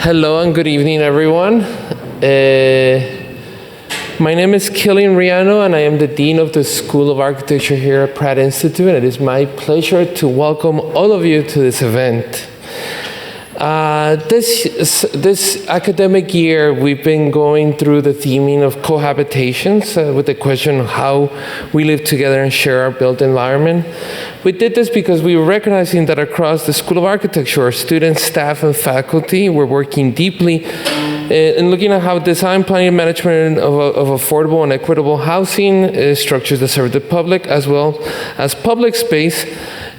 Hello and good evening, everyone. My name is Killian Riano, and I am the Dean of the School of Architecture here at Pratt Institute, and it is my pleasure to welcome all of you to this event. This academic year, we've been going through the theming of cohabitations with the question of how we live together and share our built environment. We did this because we were recognizing that across the School of Architecture, our students, staff, and faculty were working deeply in looking at how design, planning, and management of affordable and equitable housing structures that serve the public as well as public space.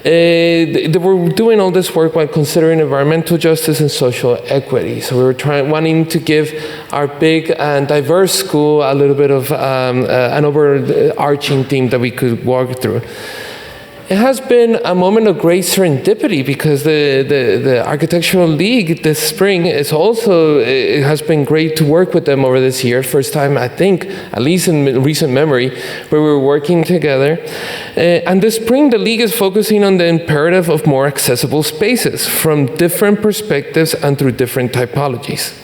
They were doing all this work while considering environmental justice and social equity. So we were wanting to give our big and diverse school a little bit of an overarching theme that we could walk through. It has been a moment of great serendipity because the Architectural League this spring is also, it has been great to work with them over this year. First time, I think, at least in recent memory, where we were working together. And this spring, the League is focusing on the imperative of more accessible spaces from different perspectives and through different typologies.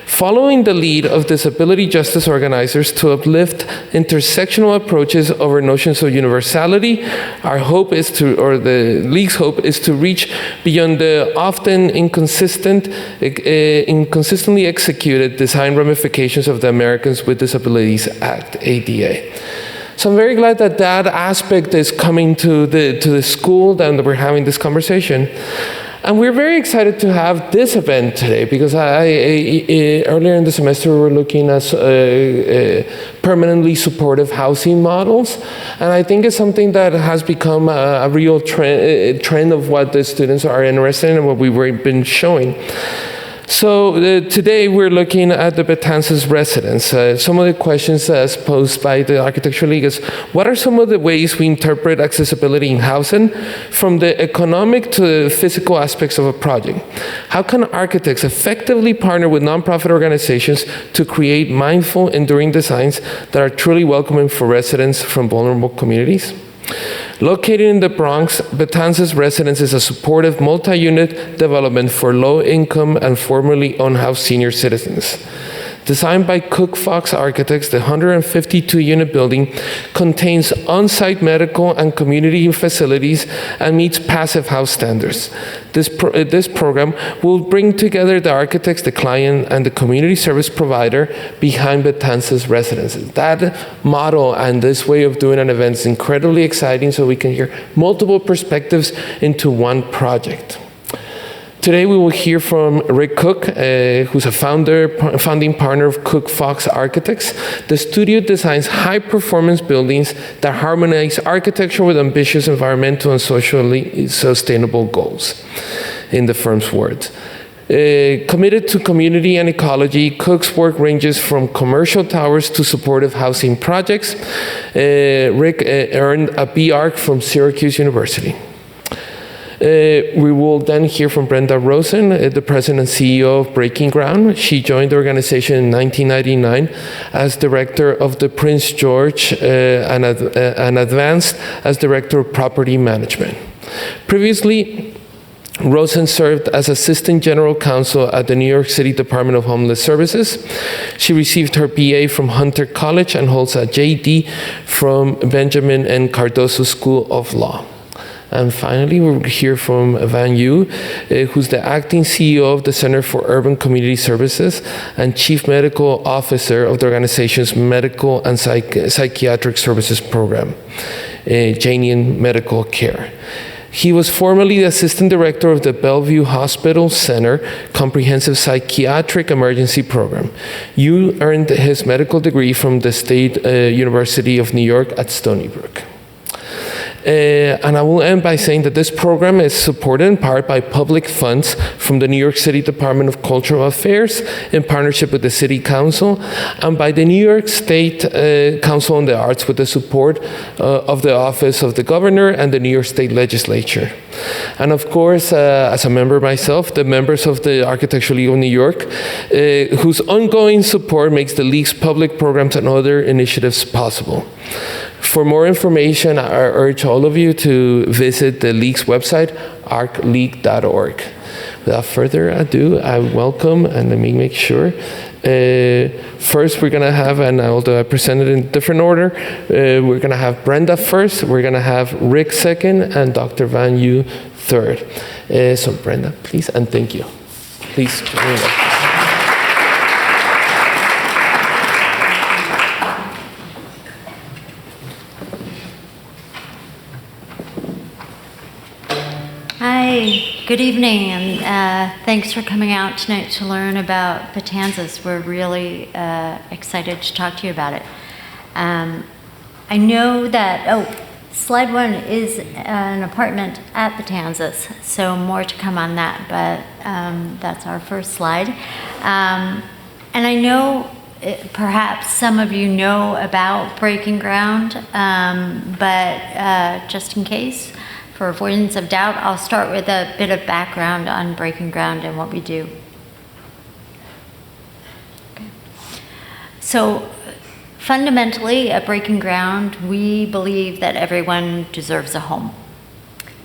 Following the lead of disability justice organizers to uplift intersectional approaches over notions of universality, our hope is to, or the League's hope is to reach beyond the often inconsistently executed design ramifications of the Americans with Disabilities Act, ADA. So I'm very glad that that aspect is coming to the school and that we're having this conversation. And we're very excited to have this event today because earlier in the semester we were looking at permanently supportive housing models. And I think it's something that has become a real trend of what the students are interested in and what we've been showing. So today we're looking at the Betances residence. Some of the questions posed by the Architectural League is, what are some of the ways we interpret accessibility in housing from the economic to the physical aspects of a project? How can architects effectively partner with nonprofit organizations to create mindful, enduring designs that are truly welcoming for residents from vulnerable communities? Located in the Bronx, Betances residence is a supportive multi-unit development for low-income and formerly unhoused senior citizens. Designed by COOKFOX Architects, the 152-unit building contains on-site medical and community facilities and meets passive house standards. This program will bring together the architects, the client, and the community service provider behind Betances residences. That model and this way of doing an event is incredibly exciting, so we can hear multiple perspectives into one project. Today we will hear from Rick Cook, who's a founding partner of COOKFOX Architects. The studio designs high-performance buildings that harmonize architecture with ambitious environmental and socially sustainable goals, in the firm's words. Committed to community and ecology, Cook's work ranges from commercial towers to supportive housing projects. Rick earned a B.Arch from Syracuse University. We will then hear from Brenda Rosen, the president and CEO of Breaking Ground. She joined the organization in 1999 as director of the Prince George and advanced as director of property management. Previously, Rosen served as Assistant General Counsel at the New York City Department of Homeless Services. She received her BA from Hunter College and holds a JD from Benjamin N. Cardozo School of Law. And finally, we'll hear from Van Yu, who's the acting CEO of the Center for Urban Community Services and Chief Medical Officer of the organization's Medical and Psychiatric Services Program, Janian Medical Care. He was formerly the Assistant Director of the Bellevue Hospital Center Comprehensive Psychiatric Emergency Program. Yu earned his medical degree from the State University of New York at Stony Brook. And I will end by saying that this program is supported in part by public funds from the New York City Department of Cultural Affairs in partnership with the City Council and by the New York State Council on the Arts with the support of the Office of the Governor and the New York State Legislature. And of course, as a member myself, the members of the Architectural League of New York, whose ongoing support makes the League's public programs and other initiatives possible. For more information, I urge all of you to visit the League's website, arcleague.org. without further ado, I welcome, and let me make sure. First, we're going to have, and although I presented in different order, we're going to have Brenda first, we're going to have Rick second, and Dr. Van Yu third. So Brenda, please, and thank you. Please join me. Hi, good evening, and thanks for coming out tonight to learn about Betances. We're really excited to talk to you about it. I know that, slide 1 is an apartment at Betances, so more to come on that, but that's our first slide. And I know perhaps some of you know about Breaking Ground, but just in case, for avoidance of doubt, I'll start with a bit of background on Breaking Ground and what we do. Okay. So fundamentally, at Breaking Ground, we believe that everyone deserves a home.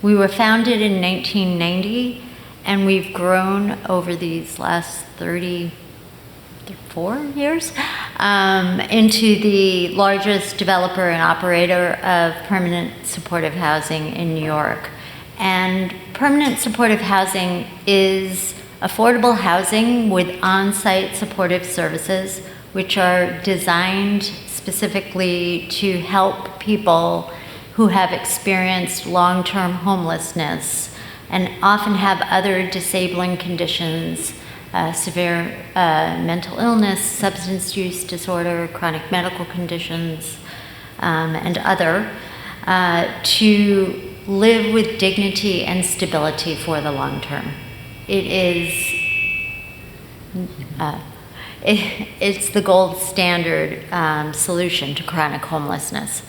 We were founded in 1990, and we've grown over these last 34 years into the largest developer and operator of permanent supportive housing in New York. And permanent supportive housing is affordable housing with on-site supportive services, which are designed specifically to help people who have experienced long-term homelessness and often have other disabling conditions, severe mental illness, substance use disorder, chronic medical conditions, and other, to live with dignity and stability for the long term. It's the gold standard solution to chronic homelessness.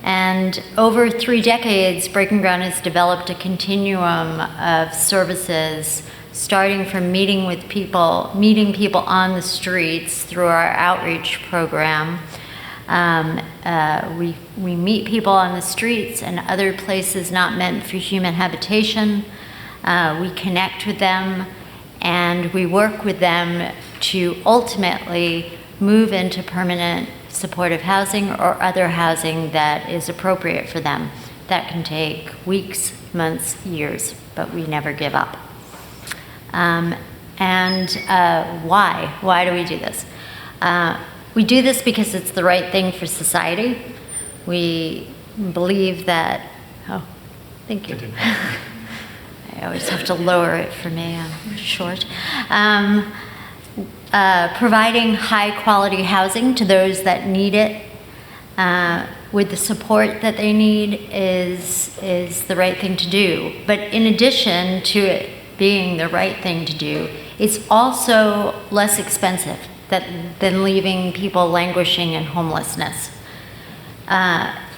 And over 3 decades, Breaking Ground has developed a continuum of services, starting from meeting people on the streets through our outreach program. We meet people on the streets and other places not meant for human habitation. We connect with them, and we work with them to ultimately move into permanent supportive housing or other housing that is appropriate for them. That can take weeks, months, years, but we never give up. Why? Why do we do this? We do this because it's the right thing for society. We believe that, thank you. I always have to lower it for me, I'm short. Providing high quality housing to those that need it with the support that they need is the right thing to do. But in addition to it being the right thing to do, it's also less expensive than leaving people languishing in homelessness.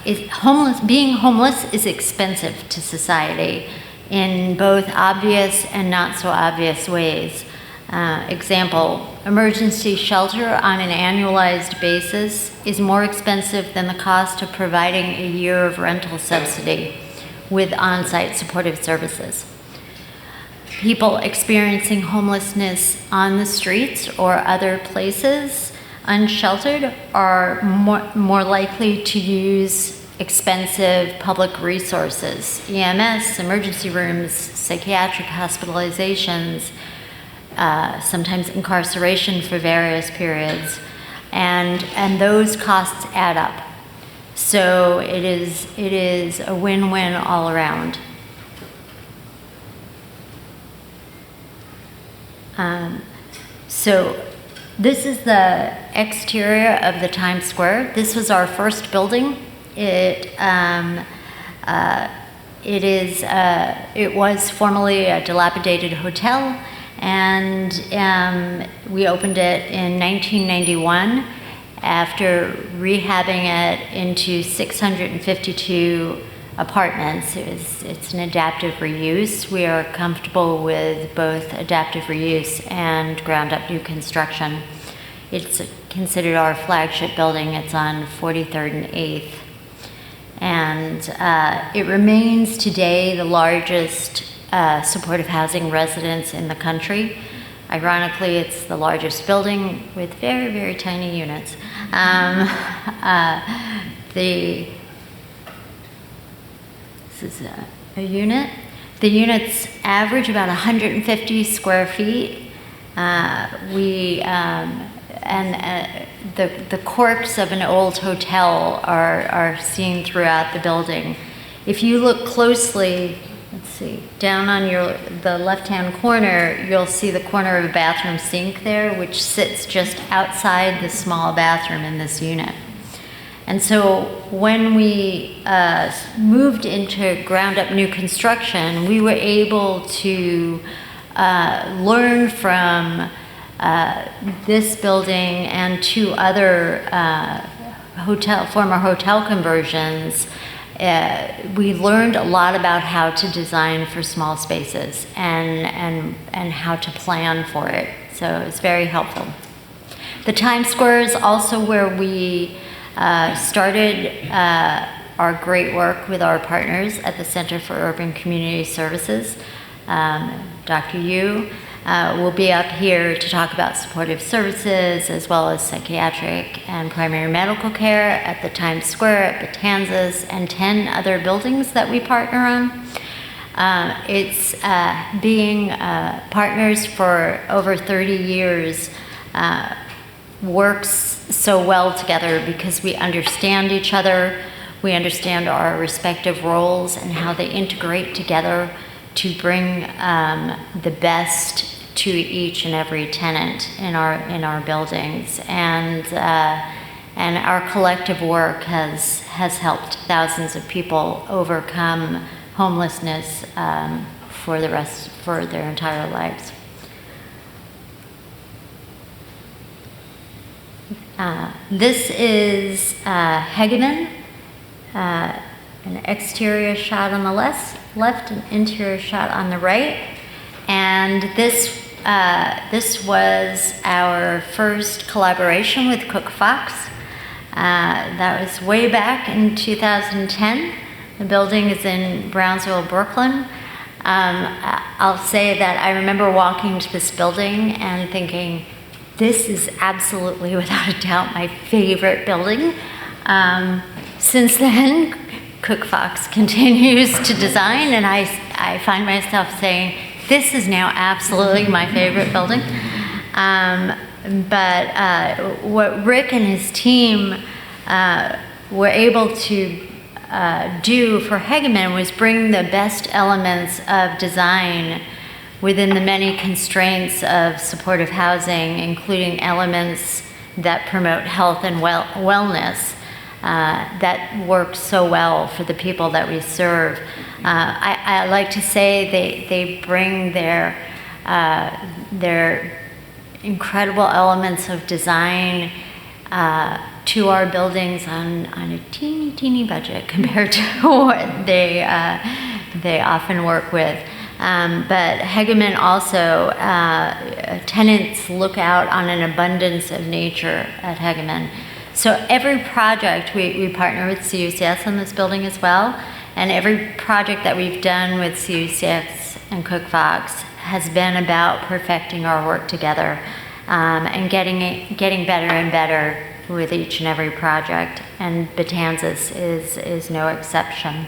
Being homeless is expensive to society in both obvious and not so obvious ways. Example, emergency shelter on an annualized basis is more expensive than the cost of providing a year of rental subsidy with on-site supportive services. People experiencing homelessness on the streets or other places, unsheltered, are more likely to use expensive public resources, EMS, emergency rooms, psychiatric hospitalizations, sometimes incarceration for various periods, and those costs add up. So it is a win-win all around. So this is the exterior of the Times Square. This was our first building. It was formerly a dilapidated hotel, and we opened it in 1991 after rehabbing it into 652 apartments. It's an adaptive reuse. We are comfortable with both adaptive reuse and ground-up new construction. It's considered our flagship building. It's on 43rd and 8th. And it remains today the largest supportive housing residents in the country. Ironically, it's the largest building with very, very tiny units. This is a unit. The units average about 150 square feet. The corpse of an old hotel are seen throughout the building. If you look closely, let's see, down on the left-hand corner, you'll see the corner of a bathroom sink there, which sits just outside the small bathroom in this unit. And so when we moved into ground-up new construction, we were able to learn from this building and 2 other former hotel conversions. We learned a lot about how to design for small spaces and how to plan for it. So it's very helpful. The Times Square is also where we started our great work with our partners at the Center for Urban Community Services. Dr. Yu will be up here to talk about supportive services as well as psychiatric and primary medical care at the Times Square, at Betances, and 10 other buildings that we partner on. It's being partners for over 30 years works so well together because we understand each other, we understand our respective roles and how they integrate together to bring the best to each and every tenant in our buildings, and our collective work has helped thousands of people overcome homelessness for their entire lives. This is Hegeman, an exterior shot on the left, an interior shot on the right, and this was our first collaboration with COOKFOX. That was way back in 2010. The building is in Brownsville, Brooklyn. I'll say that I remember walking to this building and thinking, this is absolutely, without a doubt, my favorite building. Since then, COOKFOX continues to design, and I find myself saying, this is now absolutely my favorite building. But what Rick and his team were able to do for Hegeman was bring the best elements of design within the many constraints of supportive housing, including elements that promote health and wellness that work so well for the people that we serve. I like to say they bring their incredible elements of design to our buildings on a teeny budget compared to what they often work with. But Hegeman also, tenants look out on an abundance of nature at Hegeman. So every project, we partner with COOCS on this building as well, and every project that we've done with COOCS and COOKFOX has been about perfecting our work together and getting better and better with each and every project, and Betances is no exception.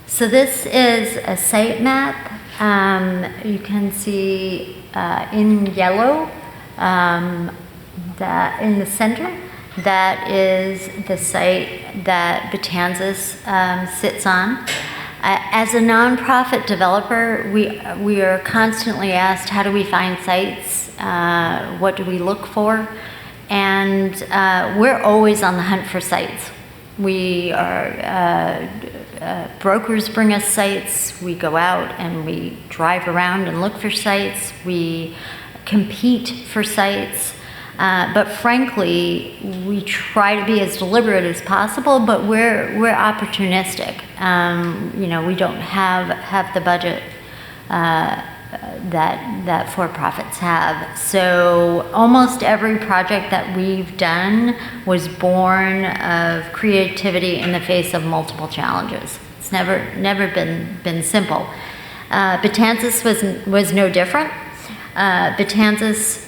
So this is a site map. You can see in yellow that in the center, that is the site that Betances sits on. As a nonprofit developer, we are constantly asked, how do we find sites? What do we look for? And we're always on the hunt for sites. We are, brokers bring us sites, we go out and we drive around and look for sites, we compete for sites, but frankly, we try to be as deliberate as possible, but we're opportunistic. We don't have the budget that for-profits have. So almost every project that we've done was born of creativity in the face of multiple challenges. It's never been simple. Betances was no different. Betances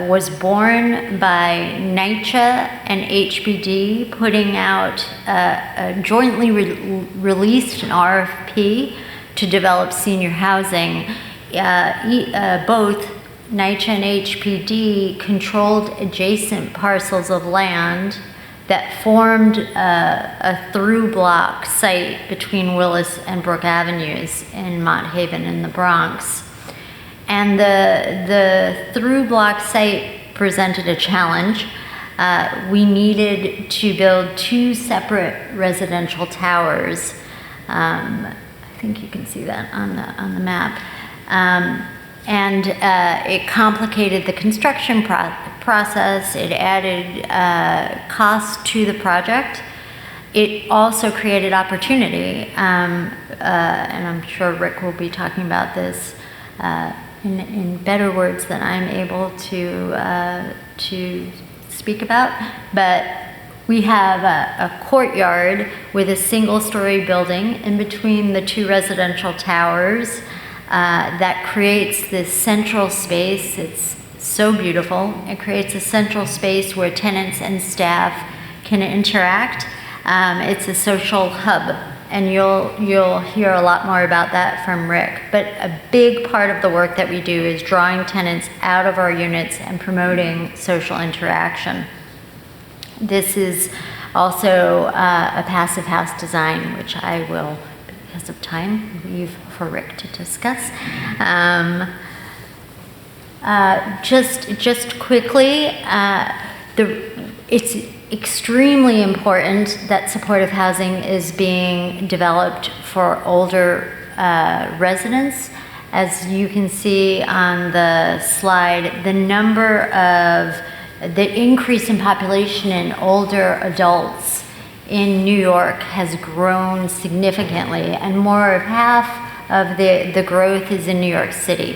was born by NYCHA and HBD putting out a jointly released an RFP to develop senior housing. Both NYCHA and HPD controlled adjacent parcels of land that formed a through block site between Willis and Brook Avenues in Mott Haven in the Bronx. And the through block site presented a challenge. We needed to build 2 separate residential towers. I think you can see that on the map. And it complicated the construction process. It added cost to the project. It also created opportunity, and I'm sure Rick will be talking about this in better words than I'm able to speak about. But we have a courtyard with a single-story building in between the 2 residential towers that creates this central space. It's so beautiful. It creates a central space where tenants and staff can interact. It's a social hub, and you'll hear a lot more about that from Rick. But a big part of the work that we do is drawing tenants out of our units and promoting social interaction. This is also a passive house design, which I will, because of time, leave for Rick to discuss. Just quickly, it's extremely important that supportive housing is being developed for older residents. As you can see on the slide, the increase in population in older adults in New York has grown significantly, and more of half of the growth is in New York City.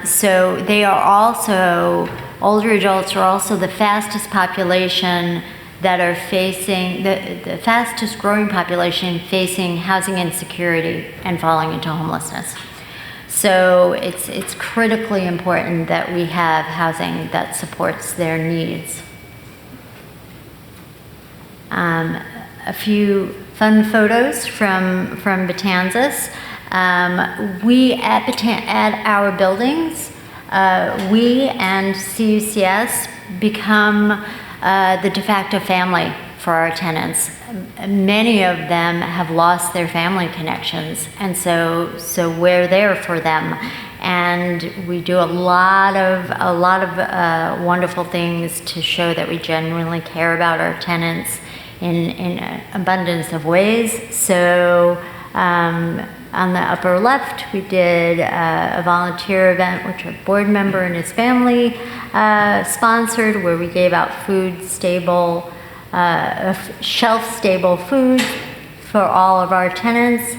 So they are also, older adults are also the fastest population that are facing, the fastest growing population facing housing insecurity and falling into homelessness. So it's critically important that we have housing that supports their needs. A few fun photos from Betances. We at our buildings, we and CUCS become the de facto family for our tenants. Many of them have lost their family connections, and so we're there for them. And we do a lot of wonderful things to show that we genuinely care about our tenants in an abundance of ways. So on the upper left, we did a volunteer event, which a board member and his family sponsored, where we gave out shelf-stable food for all of our tenants.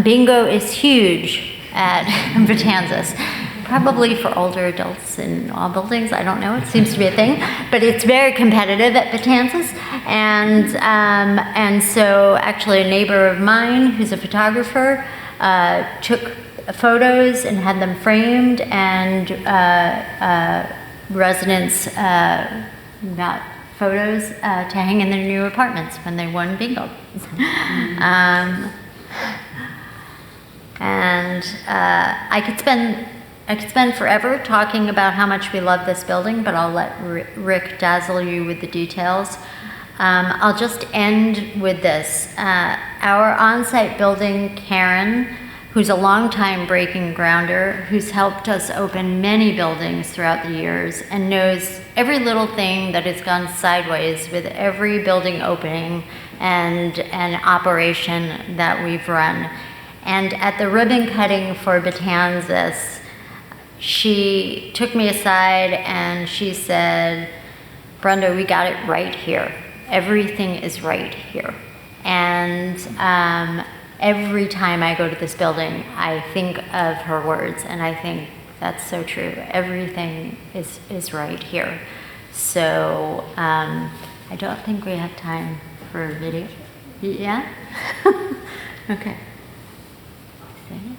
Bingo is huge at Betances, probably for older adults in all buildings. I don't know. It seems to be a thing, but it's very competitive at Betances. And so actually a neighbor of mine who's a photographer took photos and had them framed, and residents got photos to hang in their new apartments when they won bingo. I could spend forever talking about how much we love this building, but I'll let Rick dazzle you with the details. I'll just end with this. Our on-site building, Karen, who's a longtime breaking grounder, who's helped us open many buildings throughout the years and knows every little thing that has gone sideways with every building opening and operation that we've run. And at the ribbon cutting for Betances, she took me aside and she said, "Brenda, we got it right here. Everything is right here." And every time I go to this building, I think of her words, and I think that's so true. Everything is right here. So I don't think we have time for a video. Yeah? Okay. See?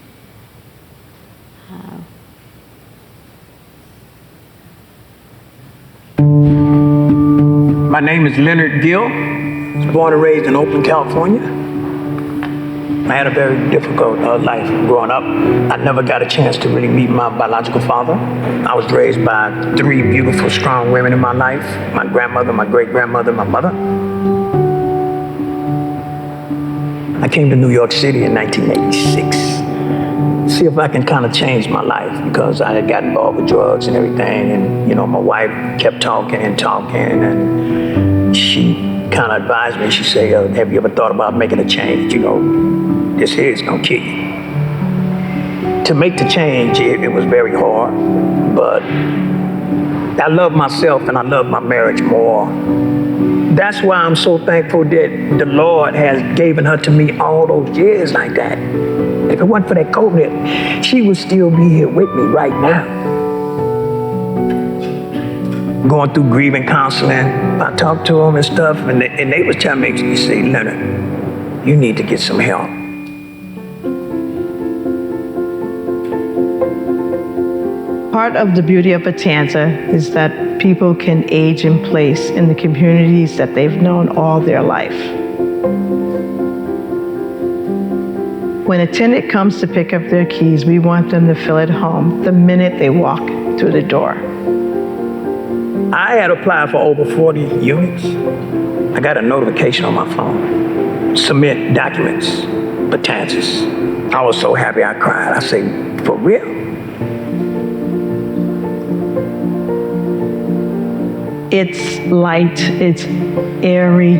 My name is Leonard Gill. I was born and raised in Oakland, California. I had a very difficult life growing up. I never got a chance to really meet my biological father. I was raised by 3 beautiful, strong women in my life: my grandmother, my great-grandmother, my mother. I came to New York City in 1986. See if I can kind of change my life, because I had got involved with drugs and everything, and my wife kept talking, and she kind of advised me. She said, have you ever thought about making a change? This here is gonna kill you. To make the change, it was very hard, but I love myself and I love my marriage more. That's why I'm so thankful that the Lord has given her to me all those years like that. If it wasn't for that COVID, she would still be here with me right now. Going through grieving counseling, I talked to them and stuff, and they was telling me, you say, Leonard, you need to get some help. Part of the beauty of Betances is that people can age in place in the communities that they've known all their life. When a tenant comes to pick up their keys, we want them to feel at home the minute they walk through the door. I had applied for over 40 units. I got a notification on my phone. Submit documents, Betances. I was so happy I cried. I said, for real? It's light, it's airy,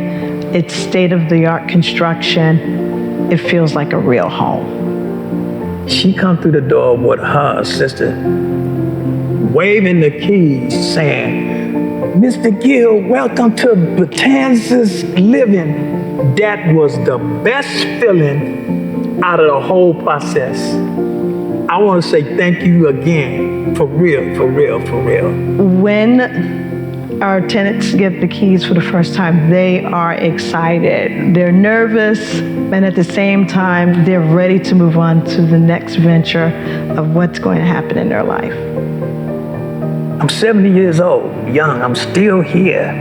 it's state-of-the-art construction. It feels like a real home. She come through the door with her sister, waving the keys, saying, Mr. Gill, welcome to Betances living. That was the best feeling out of the whole process. I want to say thank you again, for real, for real, for real. When our tenants get the keys for the first time, they are excited. They're nervous, and at the same time, they're ready to move on to the next venture of what's going to happen in their life. I'm 70 years old, young, I'm still here.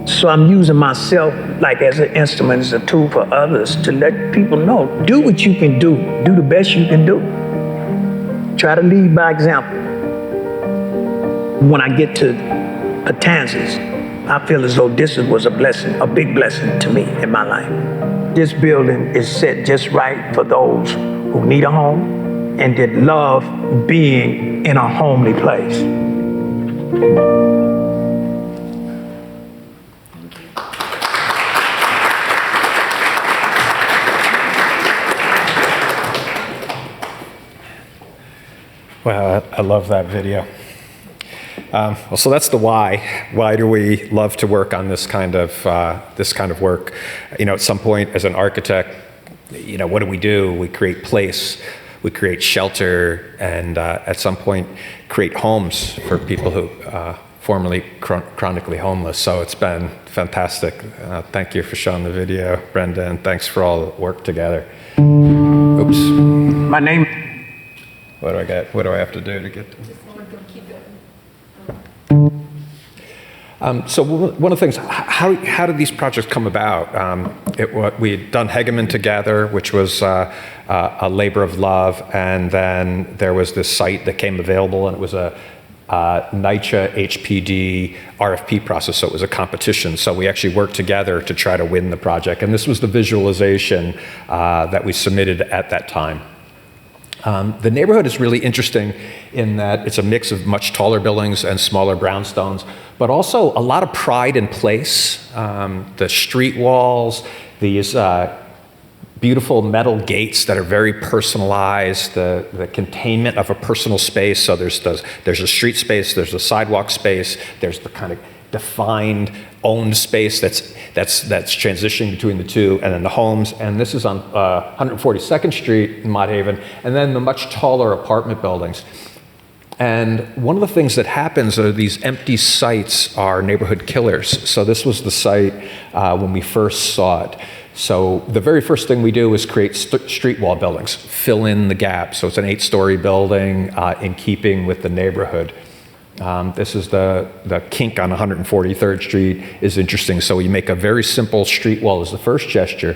So I'm using myself like as an instrument, as a tool for others to let people know, do what you can do the best you can do. Try to lead by example. When I get to Betances, I feel as though this was a blessing, a big blessing to me in my life. This building is set just right for those who need a home and that love being in a homely place. Wow, I love that video. Well, so that's the why. Why do we love to work on this kind of work? At some point, as an architect, what do? We create place, we create shelter, and at some point, create homes for people who formerly chronically homeless. So it's been fantastic. Thank you for showing the video, Brenda, and thanks for all the work together. Oops. My name. What do I get? What do I have to do to get to? So one of the things, how did these projects come about? We had done Hegeman together, which was a labor of love, and then there was this site that came available, and it was a NYCHA HPD RFP process, so it was a competition. So we actually worked together to try to win the project, and this was the visualization that we submitted at that time. The neighborhood is really interesting in that it's a mix of much taller buildings and smaller brownstones, but also a lot of pride in place. The street walls, these beautiful metal gates that are very personalized, the containment of a personal space. So there's a street space, there's a sidewalk space, there's the kind of defined owned space that's transitioning between the two, and then the homes. And this is on 142nd Street in Mott Haven, and then the much taller apartment buildings. And one of the things that happens are these empty sites are neighborhood killers. So this was the site when we first saw it. So the very first thing we do is create street wall buildings, fill in the gap. So it's an 8-story building in keeping with the neighborhood. This is the kink on 143rd Street is interesting. So you make a very simple street wall as the first gesture.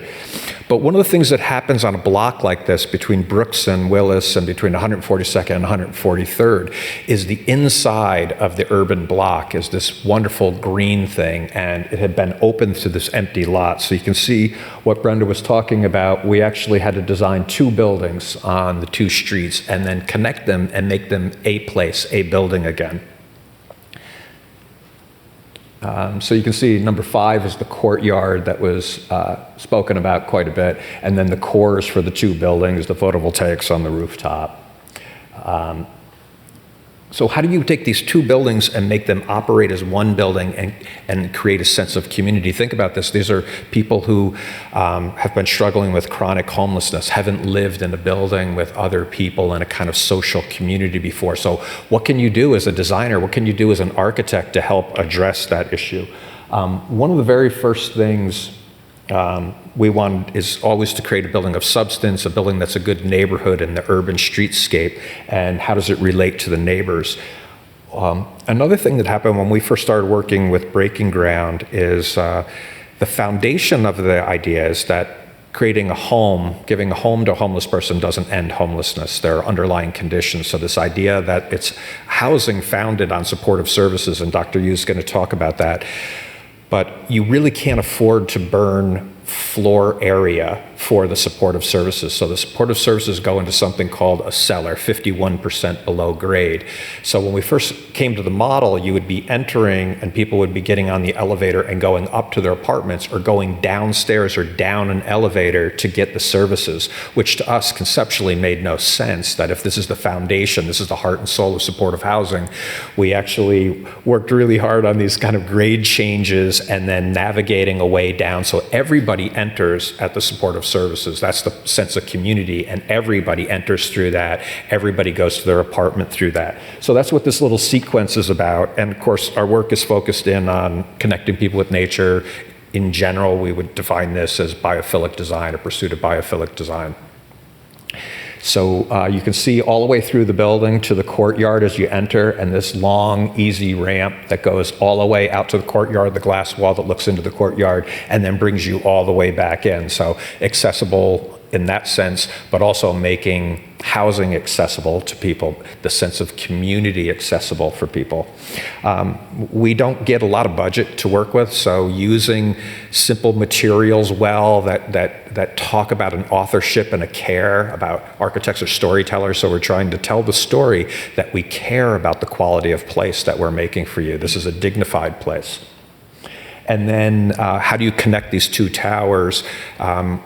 But one of the things that happens on a block like this between Brooks and Willis and between 142nd and 143rd is the inside of the urban block is this wonderful green thing, and it had been open to this empty lot. So you can see what Brenda was talking about. We actually had to design 2 buildings on the 2 streets and then connect them and make them a place, a building again. So you can see number 5 is the courtyard that was spoken about quite a bit, and then the cores for the 2 buildings, the photovoltaics on the rooftop. So how do you take these 2 buildings and make them operate as one building and create a sense of community? Think about this. These are people who have been struggling with chronic homelessness, haven't lived in a building with other people in a kind of social community before. So what can you do as a designer? What can you do as an architect to help address that issue? One of the very first things we want is always to create a building of substance, a building that's a good neighborhood in the urban streetscape, and how does it relate to the neighbors? Another thing that happened when we first started working with Breaking Ground is the foundation of the idea is that creating a home, giving a home to a homeless person doesn't end homelessness. There are underlying conditions. So this idea that it's housing founded on supportive services, and Dr. Yu's going to talk about that. But you really can't afford to burn floor area for the supportive services. So the supportive services go into something called a cellar, 51% below grade. So when we first came to the model, you would be entering and people would be getting on the elevator and going up to their apartments or going downstairs or down an elevator to get the services, which to us conceptually made no sense, that if this is the foundation, this is the heart and soul of supportive housing. We actually worked really hard on these kind of grade changes and then navigating a way down so everybody enters at the supportive services. That's the sense of community, and everybody enters through that. Everybody goes to their apartment through that. So that's what this little sequence is about. And of course, our work is focused in on connecting people with nature. In general, we would define this as biophilic design or pursuit of biophilic design. So you can see all the way through the building to the courtyard as you enter, and this long, easy ramp that goes all the way out to the courtyard, the glass wall that looks into the courtyard, and then brings you all the way back in. So accessible in that sense, but also making housing accessible to people, the sense of community accessible for people. We don't get a lot of budget to work with, so using simple materials well that talk about an authorship and a care about architects or storytellers. So we're trying to tell the story that we care about the quality of place that we're making for you. This is a dignified place. And then how do you connect these 2 towers?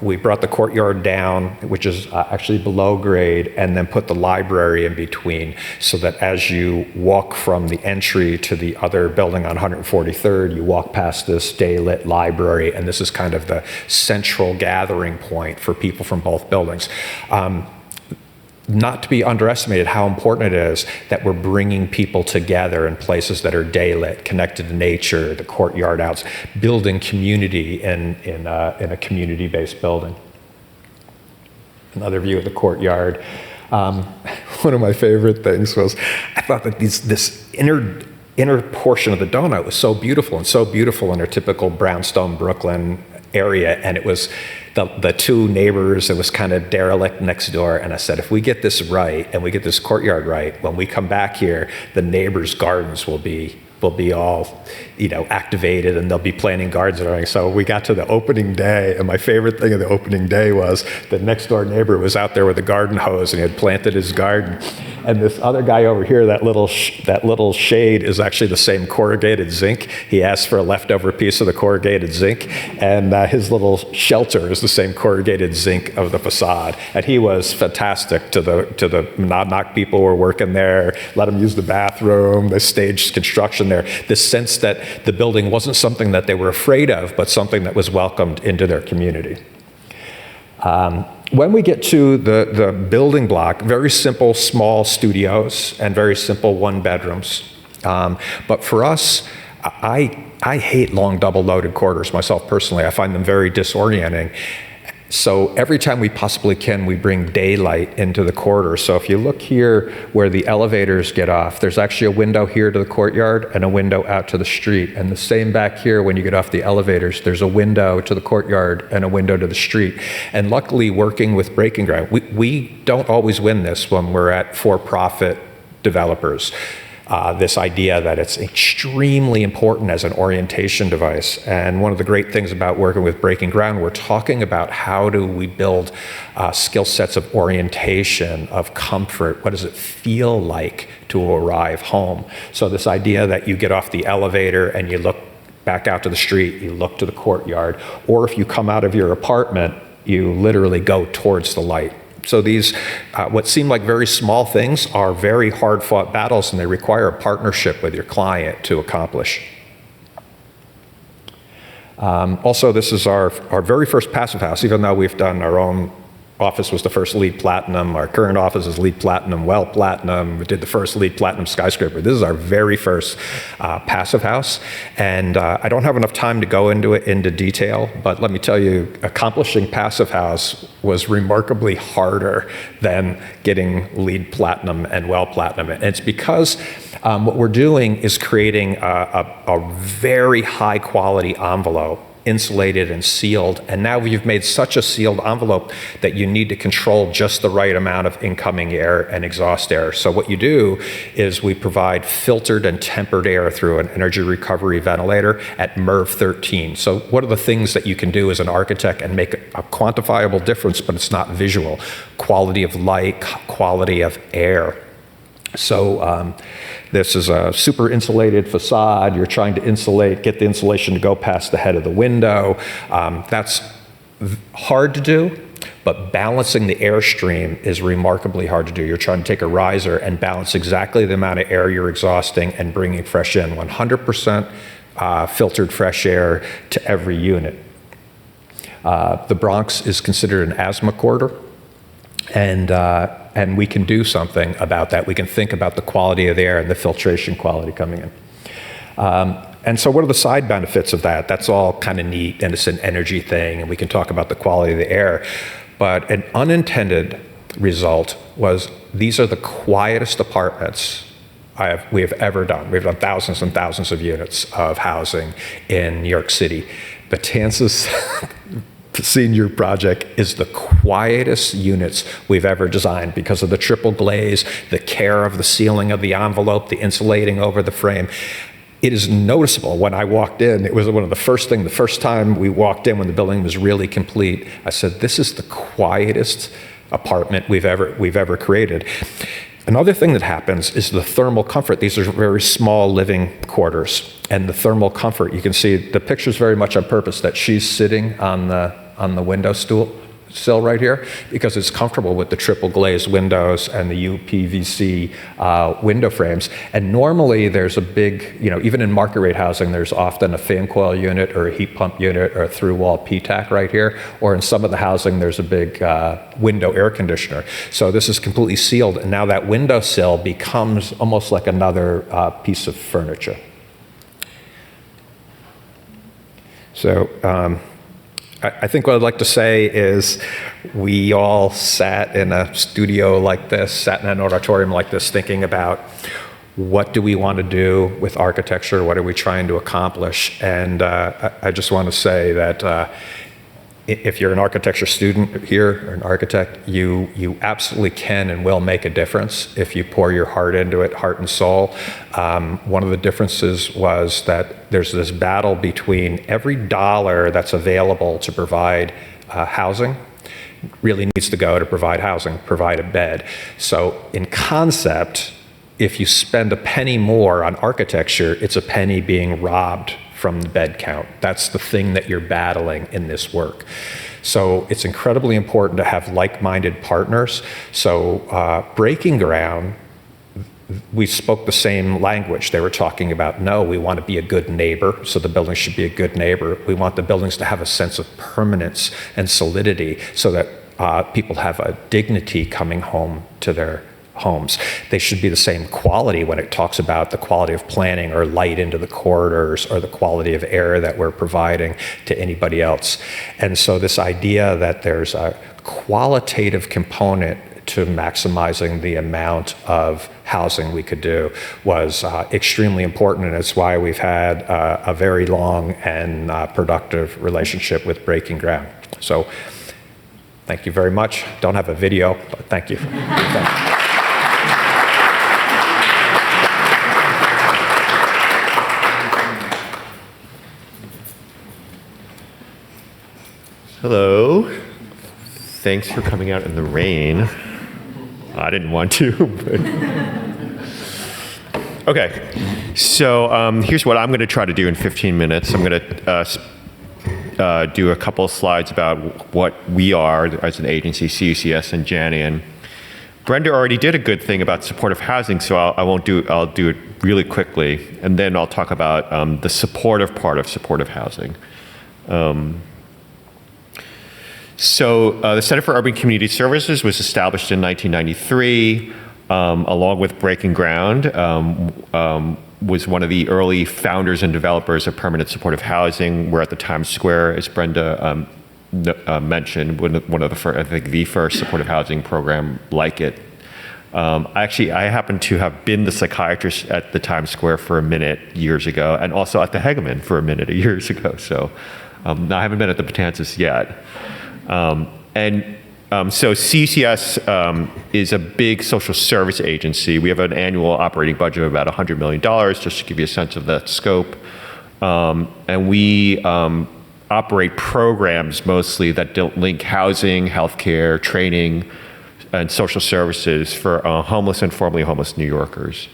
We brought the courtyard down, which is actually below grade, and then put the library in between, so that as you walk from the entry to the other building on 143rd, you walk past this day-lit library, and this is kind of the central gathering point for people from both buildings. Not to be underestimated how important it is that we're bringing people together in places that are day-lit, connected to nature, the courtyard outs, building community in a community-based building. Another view of the courtyard. One of my favorite things was I thought that this inner portion of the donut was so beautiful in a typical brownstone Brooklyn area, and it was the 2 neighbors. It was kind of derelict next door, and I said, if we get this right and we get this courtyard right, when we come back here, the neighbors' gardens will be all, activated, and they'll be planting gardens and everything. So we got to the opening day, and my favorite thing of the opening day was the next door neighbor was out there with a garden hose, and he had planted his garden. And this other guy over here, that little shade is actually the same corrugated zinc. He asked for a leftover piece of the corrugated zinc, and his little shelter is the same corrugated zinc of the facade. And he was fantastic to the knock people who were working there, let them use the bathroom, they staged construction there. This sense that the building wasn't something that they were afraid of, but something that was welcomed into their community. When we get to the building block, very simple, small studios and very simple one-bedrooms. But for us, I hate long double-loaded quarters myself personally. I find them very disorienting. So every time we possibly can, we bring daylight into the corridor. So if you look here where the elevators get off, there's actually a window here to the courtyard and a window out to the street. And the same back here when you get off the elevators, there's a window to the courtyard and a window to the street. And luckily, working with Breaking Ground, we don't always win this when we're at for-profit developers. This idea that it's extremely important as an orientation device. And one of the great things about working with Breaking Ground, we're talking about how do we build skill sets of orientation, of comfort. What does it feel like to arrive home? So this idea that you get off the elevator and you look back out to the street, you look to the courtyard, or if you come out of your apartment, you literally go towards the light. So these, what seem like very small things are very hard-fought battles, and they require a partnership with your client to accomplish. Also, this is our very first passive house, even though we've done our own. Office was the first LEED Platinum. Our current office is LEED Platinum, well Platinum. We did the first LEED Platinum skyscraper. This is our very first passive house. And I don't have enough time to go into detail, but let me tell you, accomplishing passive house was remarkably harder than getting LEED Platinum and well Platinum. And it's because what we're doing is creating a very high quality envelope, insulated and sealed, and now you've made such a sealed envelope that you need to control just the right amount of incoming air and exhaust air. So what you do is we provide filtered and tempered air through an energy recovery ventilator at MERV 13. So what are the things that you can do as an architect and make a quantifiable difference, but it's not visual? Quality of light, quality of air. So this is a super insulated facade. You're trying to insulate, get the insulation to go past the head of the window. That's hard to do, but balancing the airstream is remarkably hard to do. You're trying to take a riser and balance exactly the amount of air you're exhausting and bringing fresh in. 100% filtered fresh air to every unit. The Bronx is considered an asthma corridor. And we can do something about that. We can think about the quality of the air and the filtration quality coming in. And so what are the side benefits of that? That's all kind of neat, and it's an energy thing, and we can talk about the quality of the air. But an unintended result was these are the quietest apartments we have ever done. We've done thousands and thousands of units of housing in New York City. Betances senior project is the quietest units we've ever designed because of the triple glaze, the care of the sealing of the envelope, the insulating over the frame. It is noticeable. When I walked in, it was one of the first time we walked in when the building was really complete, I said, this is the quietest apartment we've ever created. Another thing that happens is the thermal comfort. These are very small living quarters, and the thermal comfort, you can see the picture's very much on purpose that she's sitting on the window sill right here because it's comfortable with the triple glazed windows and the UPVC window frames. And normally there's a big, even in market rate housing, there's often a fan coil unit or a heat pump unit or a through wall PTAC right here. Or in some of the housing, there's a big window air conditioner. So this is completely sealed. And now that window sill becomes almost like another piece of furniture. So, I think what I'd like to say is we all sat in a studio like this, sat in an auditorium like this, thinking about what do we want to do with architecture, what are we trying to accomplish, and I just want to say that if you're an architecture student here or an architect, you absolutely can and will make a difference if you pour your heart into it, heart and soul. One of the differences was that there's this battle between every dollar that's available to provide housing really needs to go to provide housing, provide a bed. So in concept, if you spend a penny more on architecture, it's a penny being robbed from the bed count. That's the thing that you're battling in this work. So it's incredibly important to have like-minded partners. So Breaking Ground, we spoke the same language. They were talking about, no, we want to be a good neighbor, so the buildings should be a good neighbor. We want the buildings to have a sense of permanence and solidity so that people have a dignity coming home to their homes. They should be the same quality when it talks about the quality of planning or light into the corridors or the quality of air that we're providing to anybody else. And so this idea that there's a qualitative component to maximizing the amount of housing we could do was extremely important, and it's why we've had a very long and productive relationship with Breaking Ground. So thank you very much. Don't have a video, but thank you. Hello. Thanks for coming out in the rain. I didn't want to, but. Okay, so here's what I'm going to try to do in 15 minutes. I'm going to do a couple of slides about what we are as an agency, COOKFOX and Janian. Brenda already did a good thing about supportive housing, so I'll do it really quickly, and then I'll talk about the supportive part of supportive housing. So the Center for Urban Community Services was established in 1993, along with Breaking Ground, was one of the early founders and developers of permanent supportive housing. We're at the Times Square, as Brenda mentioned, one of the first, I think the first supportive housing program like it. Actually, I happen to have been the psychiatrist at the Times Square for a minute years ago, and also at the Hegeman for a minute years ago. So I haven't been at the Betances yet. So COOKFOX is a big social service agency. We have an annual operating budget of about $100 million, just to give you a sense of that scope. And we operate programs mostly that don't link housing, healthcare, training, and social services for homeless and formerly homeless New Yorkers.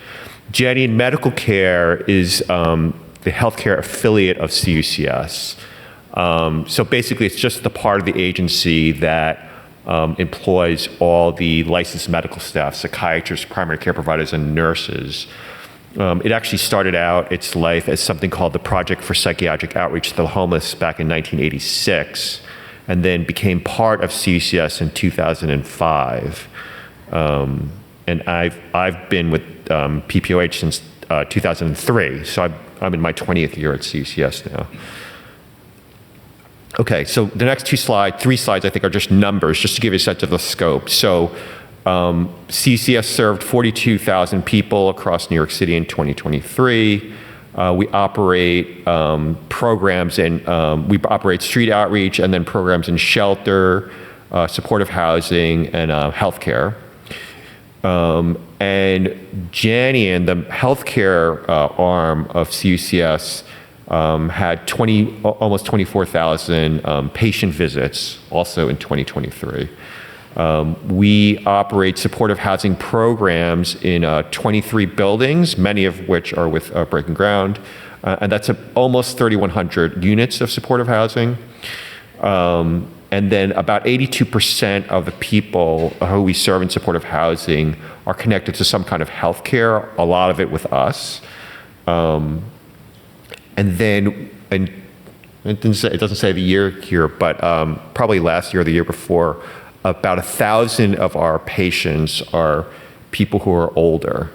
Janian Medical Care is the healthcare affiliate of COOKFOX. So basically, it's just the part of the agency that employs all the licensed medical staff, psychiatrists, primary care providers, and nurses. It actually started out its life as something called the Project for Psychiatric Outreach to the Homeless back in 1986, and then became part of COOKFOX in 2005. And I've been with PPOH since 2003, so I'm in my 20th year at COOKFOX now. Okay, so the next three slides, I think, are just numbers, just to give you a sense of the scope. So COOKFOX served 42,000 people across New York City in 2023. We operate programs we operate street outreach and then programs in shelter, supportive housing, and healthcare. And Janian, the healthcare arm of COOKFOX, had almost 24,000 patient visits also in 2023. We operate supportive housing programs in 23 buildings, many of which are with Breaking Ground, and that's almost 3,100 units of supportive housing. And then about 82% of the people who we serve in supportive housing are connected to some kind of healthcare, a lot of it with us. And it doesn't say the year here, but probably last year or the year before, about 1,000 of our patients are people who are older,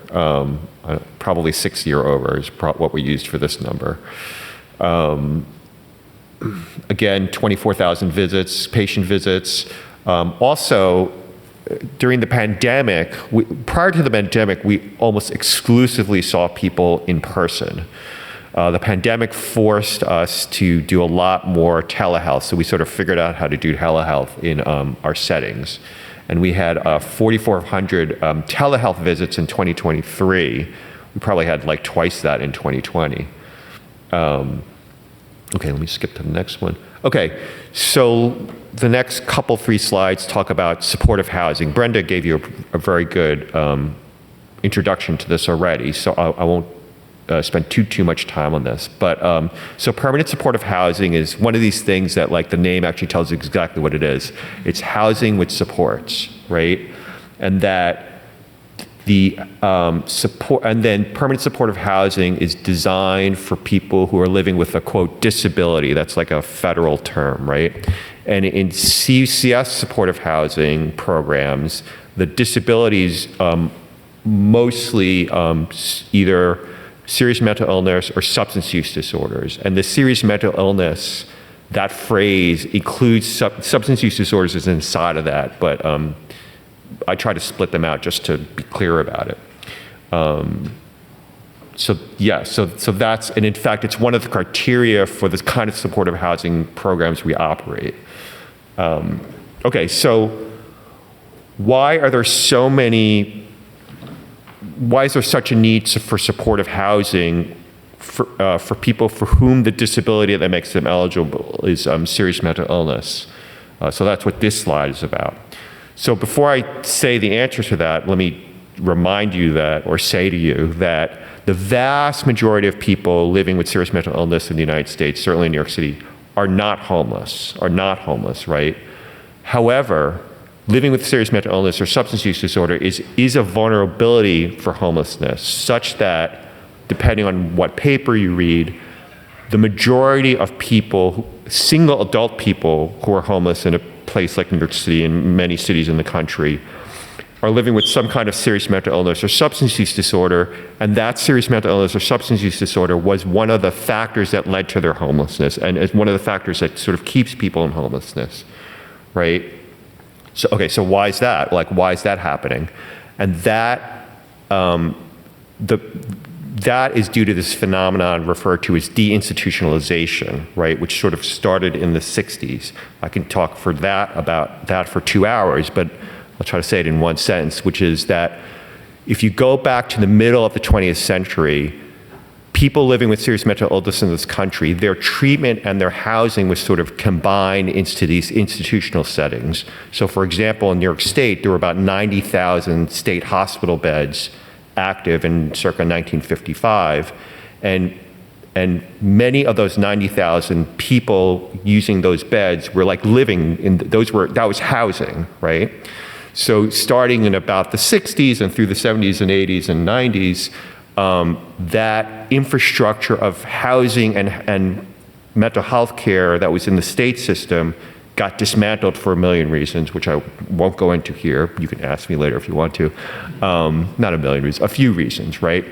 probably 60 or over is what we used for this number. Again, 24,000 patient visits. Also, during the pandemic, prior to the pandemic, we almost exclusively saw people in person. The pandemic forced us to do a lot more telehealth, so we sort of figured out how to do telehealth in our settings. And we had 4,400 telehealth visits in 2023. We probably had like twice that in 2020. Okay, let me skip to the next one. Okay, so the next three slides talk about supportive housing. Brenda gave you a very good introduction to this already, so I won't spend too much time on this. But so permanent supportive housing is one of these things that, like, the name actually tells you exactly what it is. It's housing with supports, right? And that the support, and then permanent supportive housing is designed for people who are living with a, quote, disability. That's like a federal term, right? And in CCS supportive housing programs, the disabilities mostly either serious mental illness or substance use disorders. And the serious mental illness, that phrase includes substance use disorders is inside of that, but I try to split them out just to be clear about it. So that's, and in fact, it's one of the criteria for this kind of supportive housing programs we operate. Okay, so why is there such a need for supportive housing for people for whom the disability that makes them eligible is serious mental illness? So that's what this slide is about. So before I say the answer to that, let me remind you that, or say to you that the vast majority of people living with serious mental illness in the United States, certainly in New York City, are not homeless, right? However, living with serious mental illness or substance use disorder is a vulnerability for homelessness, such that, depending on what paper you read, the majority of people, single adult people who are homeless in a place like New York City and many cities in the country, are living with some kind of serious mental illness or substance use disorder, and that serious mental illness or substance use disorder was one of the factors that led to their homelessness, and is one of the factors that sort of keeps people in homelessness, right? So, okay, so why is that? Like, why is that happening? And that, that is due to this phenomenon referred to as deinstitutionalization, right, which sort of started in the 60s. I can talk about that for 2 hours, but I'll try to say it in one sentence, which is that if you go back to the middle of the 20th century, people living with serious mental illness in this country, their treatment and their housing was sort of combined into these institutional settings. So for example, in New York State, there were about 90,000 state hospital beds active in circa 1955, and many of those 90,000 people using those beds were like living in that was housing, right? So starting in about the 60s and through the 70s and 80s and 90s, that infrastructure of housing and mental health care that was in the state system got dismantled for a million reasons, which I won't go into here. You can ask me later if you want to. Not a million reasons, a few reasons, right?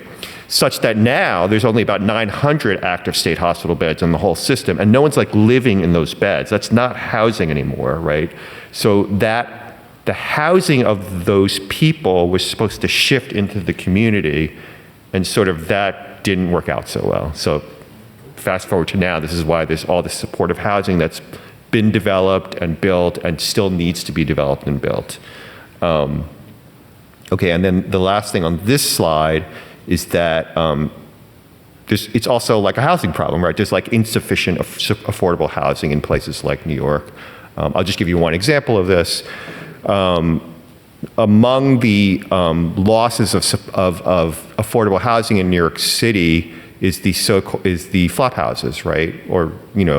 Such that now there's only about 900 active state hospital beds in the whole system, and no one's like living in those beds. That's not housing anymore, right? So that the housing of those people was supposed to shift into the community, and sort of that didn't work out so well. So fast forward to now, this is why there's all this supportive housing that's been developed and built and still needs to be developed and built. Okay, and then the last thing on this slide is that it's also like a housing problem, right? There's like insufficient affordable housing in places like New York. I'll just give you one example of this. Among the losses of affordable housing in New York City is the flop houses, right? Or,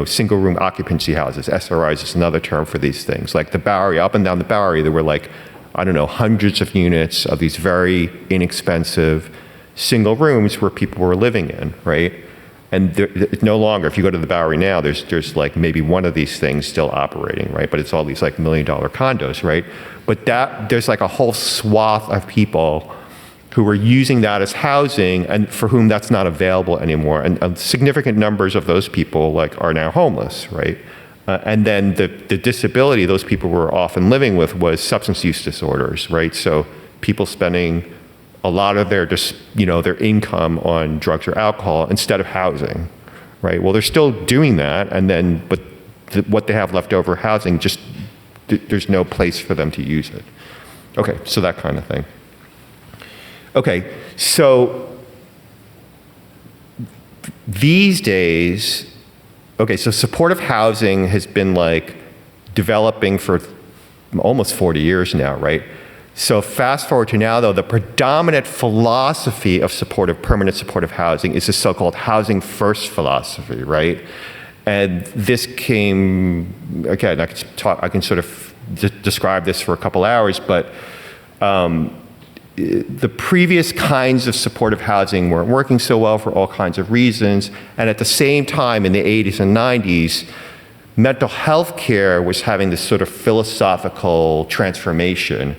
single room occupancy houses. SRIs is another term for these things. Like the Bowery, up and down the Bowery, there were like, I don't know, hundreds of units of these very inexpensive single rooms where people were living in, right? And it's no longer, if you go to the Bowery now, there's like maybe one of these things still operating, right? But it's all these like $1 million condos, right? But there's like a whole swath of people who are using that as housing and for whom that's not available anymore. And significant numbers of those people are now homeless, right? And then the disability those people were often living with was substance use disorders, right? So people spending a lot of their their income on drugs or alcohol instead of housing, right? Well, they're still doing that, but what they have left over housing, just there's no place for them to use it. Okay, so that kind of thing. Okay, so these days, okay, so supportive housing has been like developing for almost 40 years now, right? So fast forward to now, though, the predominant philosophy of permanent supportive housing is the so-called housing first philosophy, right? And this came, again, I can sort of describe this for a couple hours, but the previous kinds of supportive housing weren't working so well for all kinds of reasons. And at the same time, in the 80s and 90s, mental health care was having this sort of philosophical transformation,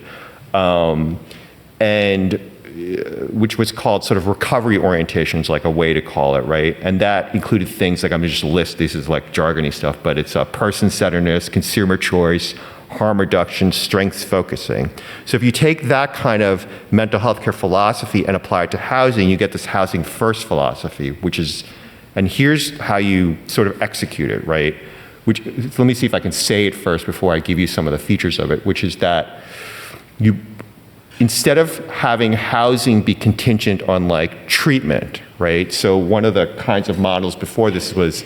which was called sort of recovery orientations, like a way to call it, right? And that included things like, I'm gonna just list, this is like jargony stuff, but it's person-centeredness, consumer choice, harm reduction, strengths focusing. So if you take that kind of mental health care philosophy and apply it to housing, you get this housing first philosophy, which is, and here's how you sort of execute it, right? Which, let me see if I can say it first before I give you some of the features of it, which is that you, instead of having housing be contingent on like treatment, right? So one of the kinds of models before this was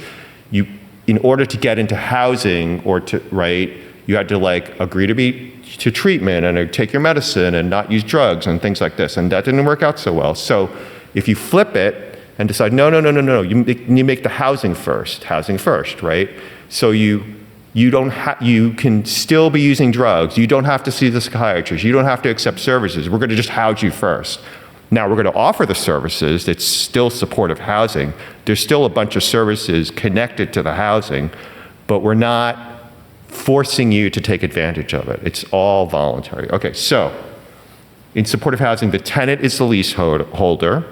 in order to get into housing or to, right, you had to like agree to treatment and take your medicine and not use drugs and things like this. And that didn't work out so well. So if you flip it and decide, no, you make the housing first, right? So you can still be using drugs. You don't have to see the psychiatrist. You don't have to accept services. We're gonna just house you first. Now we're gonna offer the services. It's still supportive housing. There's still a bunch of services connected to the housing, but we're not forcing you to take advantage of it. It's all voluntary. Okay, so in supportive housing, the tenant is the leaseholder.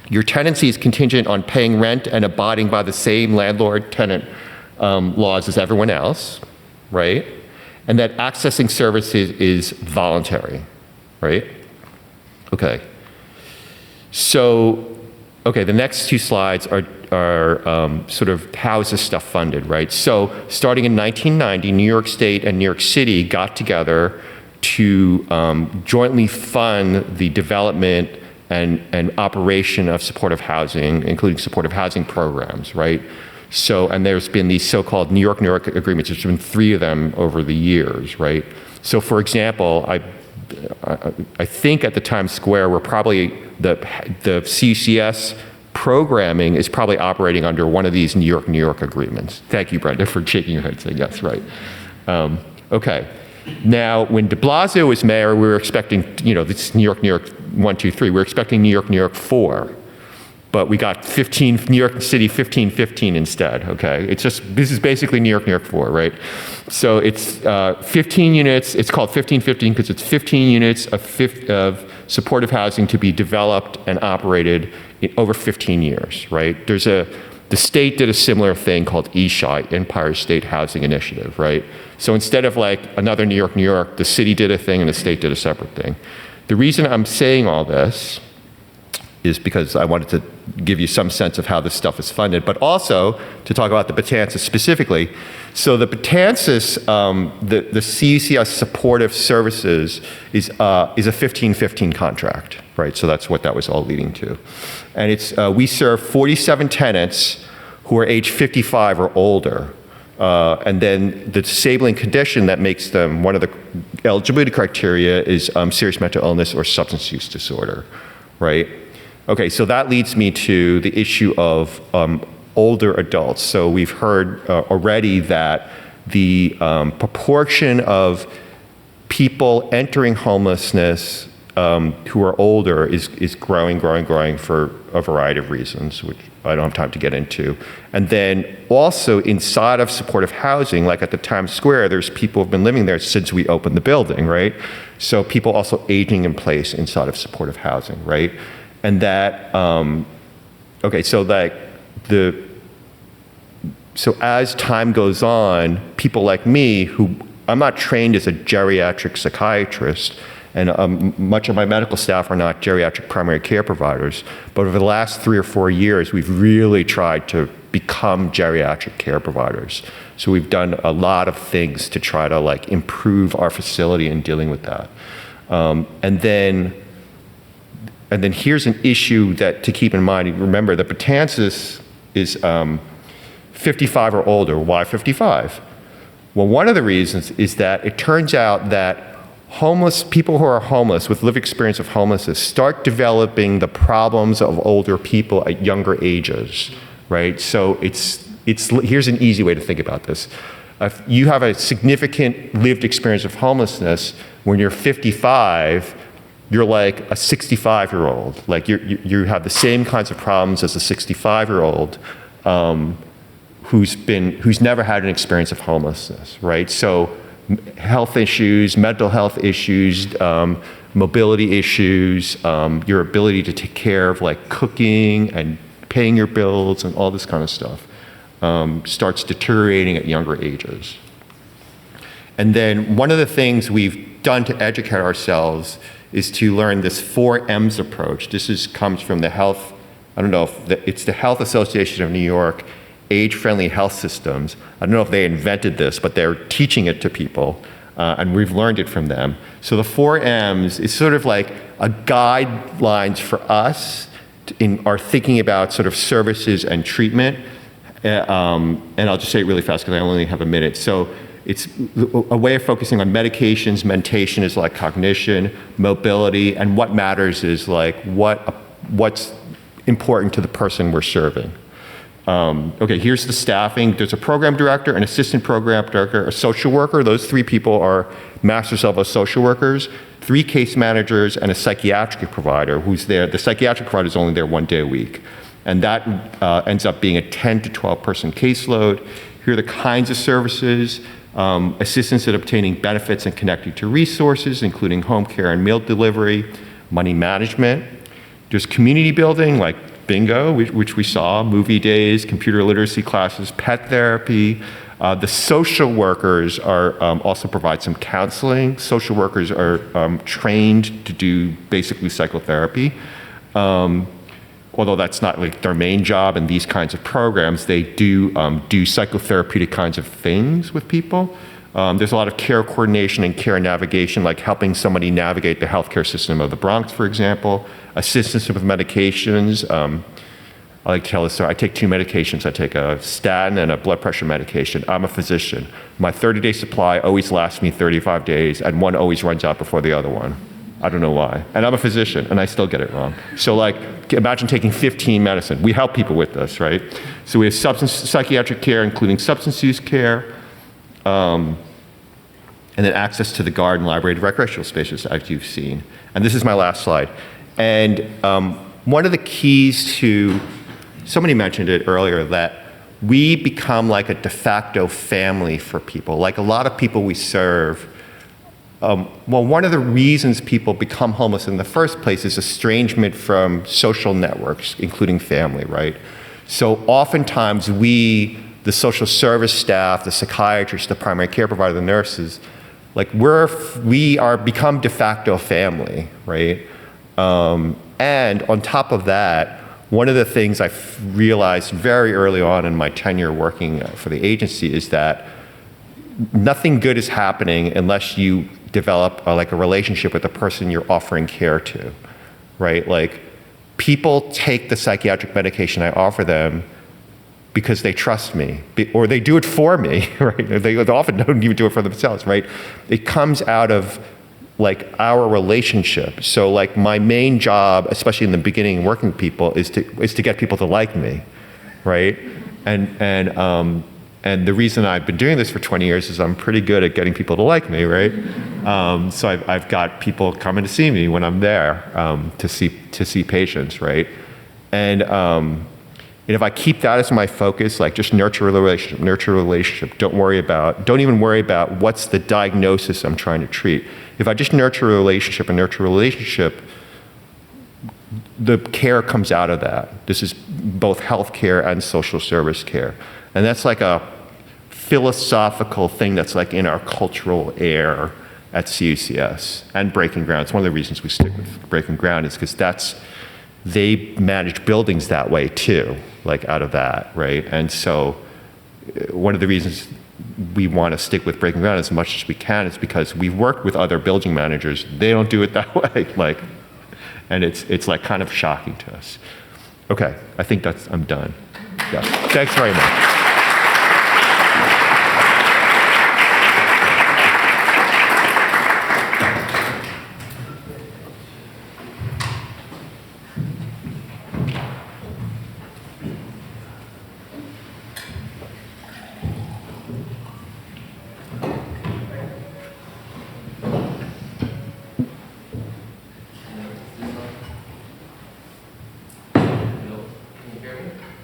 Your tenancy is contingent on paying rent and abiding by the same landlord-tenant laws as everyone else, right? And that accessing services is voluntary, right? Okay. So, okay, the next two slides are sort of how is this stuff funded, right? So starting in 1990, New York State and New York City got together to jointly fund the development and operation of supportive housing, including supportive housing programs, right? So, and there's been these so-called New York agreements. There's been 3 of them over the years, right? So for example, I think at the Times Square, we're probably, the CCS programming is probably operating under one of these New York agreements. Thank you, Brenda, for shaking your head saying yes, right. Okay. Now, when de Blasio was mayor, we were expecting, this New York 1, 2, 3, we were expecting New York 4. But we got New York City 1515 instead, okay? This is basically New York 4, right? So it's 15 units, it's called 1515 because it's 15 units of supportive housing to be developed and operated in over 15 years, right? The state did a similar thing called ESHI, Empire State Housing Initiative, right? So instead of like another New York, the city did a thing and the state did a separate thing. The reason I'm saying all this is because I wanted to give you some sense of how this stuff is funded, but also to talk about the Betances specifically. So the Betances, the CUCS supportive services is a 1515 contract, right? So that's what that was all leading to. And it's, we serve 47 tenants who are age 55 or older. And then the disabling condition that makes them, one of the eligibility criteria is serious mental illness or substance use disorder, right? Okay, so that leads me to the issue of older adults. So we've heard already that the proportion of people entering homelessness who are older is growing for a variety of reasons, which I don't have time to get into. And then also inside of supportive housing, like at the Times Square, there's people who've been living there since we opened the building, right? So people also aging in place inside of supportive housing, right? And that, okay, so like so as time goes on, people like me, who I'm not trained as a geriatric psychiatrist, and much of my medical staff are not geriatric primary care providers, but over the last 3 or 4 years, we've really tried to become geriatric care providers. So we've done a lot of things to try to like improve our facility in dealing with that. And then here's an issue that to keep in mind. Remember, the Betances is 55 or older. Why 55? Well, one of the reasons is that it turns out that people who are homeless with lived experience of homelessness start developing the problems of older people at younger ages, right? So here's an easy way to think about this. If you have a significant lived experience of homelessness, when you're 55, you're like a 65-year-old. Like you have the same kinds of problems as a 65-year-old who's never had an experience of homelessness, right? So health issues, mental health issues, mobility issues, your ability to take care of like cooking and paying your bills and all this kind of stuff starts deteriorating at younger ages. And then one of the things we've done to educate ourselves is to learn this 4Ms approach. This comes from the health, I don't know if it's the Health Association of New York, age-friendly health systems. I don't know if they invented this, but they're teaching it to people, and we've learned it from them. So the 4Ms is sort of like a guidelines for us in our thinking about sort of services and treatment. And I'll just say it really fast because I only have a minute. So it's a way of focusing on medications. Mentation is like cognition, mobility, and what matters is like what's important to the person we're serving. Okay, here's the staffing. There's a program director, an assistant program director, a social worker. Those 3 people are masters level social workers, 3 case managers, and a psychiatric provider who's there. The psychiatric provider is only there 1 day a week. And that ends up being a 10 to 12 person caseload. Here are the kinds of services: assistance in obtaining benefits and connecting to resources, including home care and meal delivery, money management. There's community building, like bingo, which we saw, movie days, computer literacy classes, pet therapy. The social workers also provide some counseling. Social workers are trained to do basically psychotherapy. Although that's not like their main job in these kinds of programs, they do psychotherapeutic kinds of things with people. There's a lot of care coordination and care navigation, like helping somebody navigate the healthcare system of the Bronx, for example. Assistance with medications. I like to tell this story. I take 2 medications. I take a statin and a blood pressure medication. I'm a physician. My 30-day supply always lasts me 35 days, and one always runs out before the other one. I don't know why. And I'm a physician, and I still get it wrong. So like, imagine taking 15 medicine. We help people with this, right? So we have psychiatric care, including substance use care, and then access to the garden, library, and recreational spaces, as you've seen. And this is my last slide. And one of the keys to, somebody mentioned it earlier, that we become like a de facto family for people. Like a lot of people we serve, well, one of the reasons people become homeless in the first place is estrangement from social networks, including family, right? So oftentimes the social service staff, the psychiatrists, the primary care provider, the nurses, like we are become de facto family, right? And on top of that, one of the things I realized very early on in my tenure working for the agency is that nothing good is happening unless you develop like a relationship with the person you're offering care to, right? Like people take the psychiatric medication I offer them because they trust me, or they do it for me, right? They often don't even do it for themselves, right? It comes out of like our relationship. So like my main job, especially in the beginning working with people, is to get people to like me, right? And the reason I've been doing this for 20 years is I'm pretty good at getting people to like me, right? So I've got people coming to see me when I'm there to see patients, right? And if I keep that as my focus, like just nurture a relationship, don't even worry about what's the diagnosis I'm trying to treat. If I just nurture a relationship, the care comes out of that. This is both healthcare and social service care. And that's like a philosophical thing that's like in our cultural air at CUCS and Breaking Ground. It's one of the reasons we stick with Breaking Ground is because they manage buildings that way too, like out of that, right? And so one of the reasons we want to stick with Breaking Ground as much as we can is because we've worked with other building managers. They don't do it that way, and it's like kind of shocking to us. Okay, I think I'm done. Yeah. Thanks very much.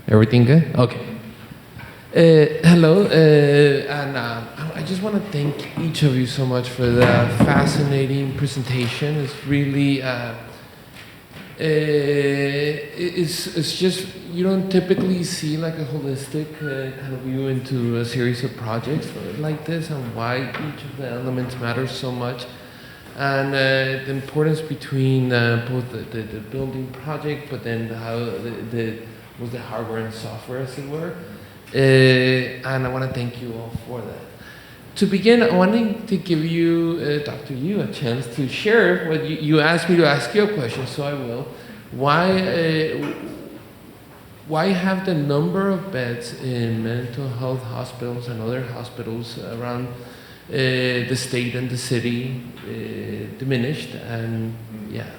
Everything good? Okay. Hello, and I just want to thank each of you so much for the fascinating presentation. It's really, it's just, you don't typically see like a holistic kind of view into a series of projects like this and why each of the elements matters so much. And the importance between both the building project, but then how was the hardware and software, as it were. And I want to thank you all for that. To begin, I wanted to give you, Dr. Yu, a chance to share what you asked me to ask you a question, so I will. Why have the number of beds in mental health hospitals and other hospitals around the state and the city diminished? And yeah.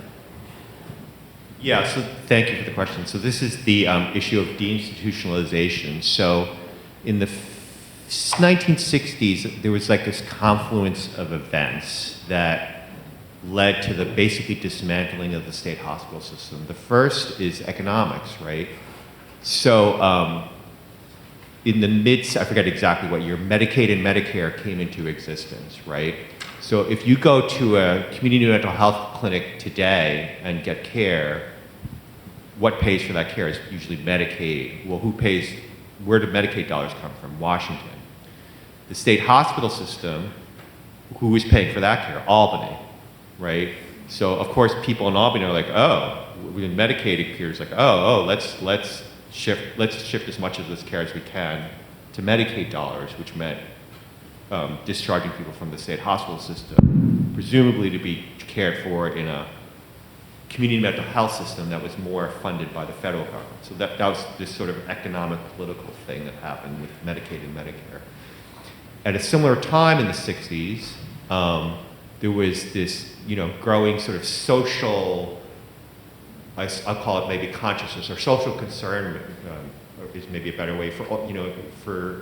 Yeah, so thank you for the question. So this is the issue of deinstitutionalization. So in the 1960s, there was like this confluence of events that led to the basically dismantling of the state hospital system. The first is economics, right? So in the I forget exactly what year, Medicaid and Medicare came into existence, right? So if you go to a community mental health clinic today and get care, what pays for that care is usually Medicaid. Well, who pays, where do Medicaid dollars come from? Washington. The state hospital system, who is paying for that care? Albany, right? So of course people in Albany are like, oh, when Medicaid appears, like, let's shift as much of this care as we can to Medicaid dollars, which meant discharging people from the state hospital system, presumably to be cared for in a community mental health system that was more funded by the federal government. So that was this sort of economic political thing that happened with Medicaid and Medicare. At a similar time in the 60s, there was this, growing sort of social, I'll call it maybe consciousness or social concern, is maybe a better way for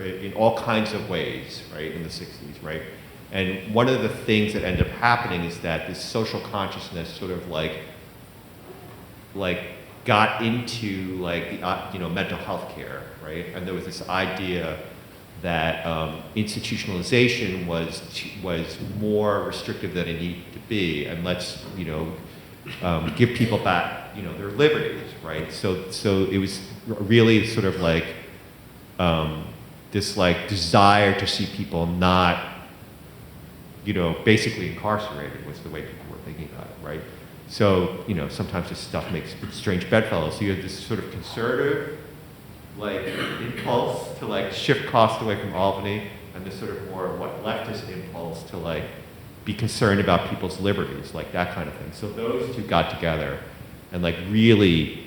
in all kinds of ways, right, in the 60s, right? And one of the things that ended up happening is that this social consciousness sort of like got into like the mental health care, right? And there was this idea that institutionalization was more restrictive than it needed to be, and let's give people back their liberties, right? So it was really sort of like this like desire to see people not basically incarcerated was the way people were thinking about it, right? So sometimes this stuff makes strange bedfellows. So you have this sort of conservative like impulse to like shift costs away from Albany, and this sort of more leftist impulse to like be concerned about people's liberties, like that kind of thing. So those two got together and like really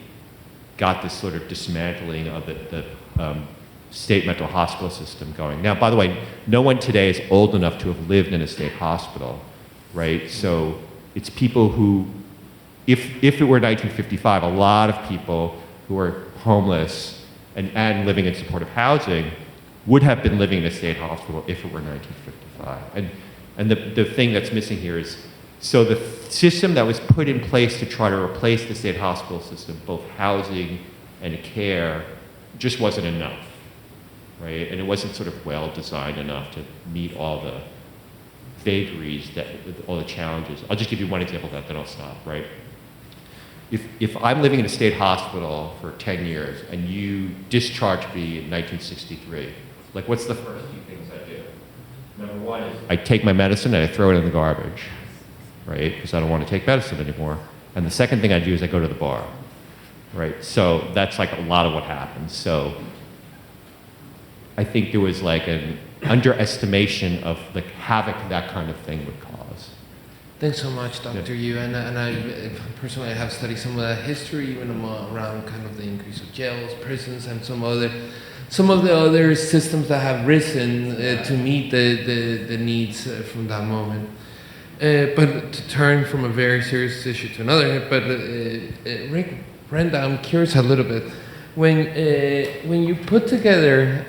got this sort of dismantling of the state mental hospital system going. Now, by the way, no one today is old enough to have lived in a state hospital, right? So it's people who, if it were 1955, a lot of people who were homeless and living in supportive housing would have been living in a state hospital if it were 1955. And the thing that's missing here is, so the system that was put in place to try to replace the state hospital system, both housing and care, just wasn't enough, right? And it wasn't sort of well designed enough to meet all the vagaries, all the challenges. I'll just give you one example of that, then I'll stop, right? If I'm living in a state hospital for 10 years and you discharge me in 1963, like what's the first few things I do? Number one is I take my medicine and I throw it in the garbage, right? Because I don't want to take medicine anymore. And the second thing I do is I go to the bar, right? So that's like a lot of what happens. So I think there was like an underestimation of the havoc that kind of thing would cause. Thanks so much, Dr. Yu. And I personally have studied some of the history, even around kind of the increase of jails, prisons, and some of the other systems that have risen to meet the needs from that moment. But to turn from a very serious issue to another, but Rick, Brenda, I'm curious a little bit. When you put together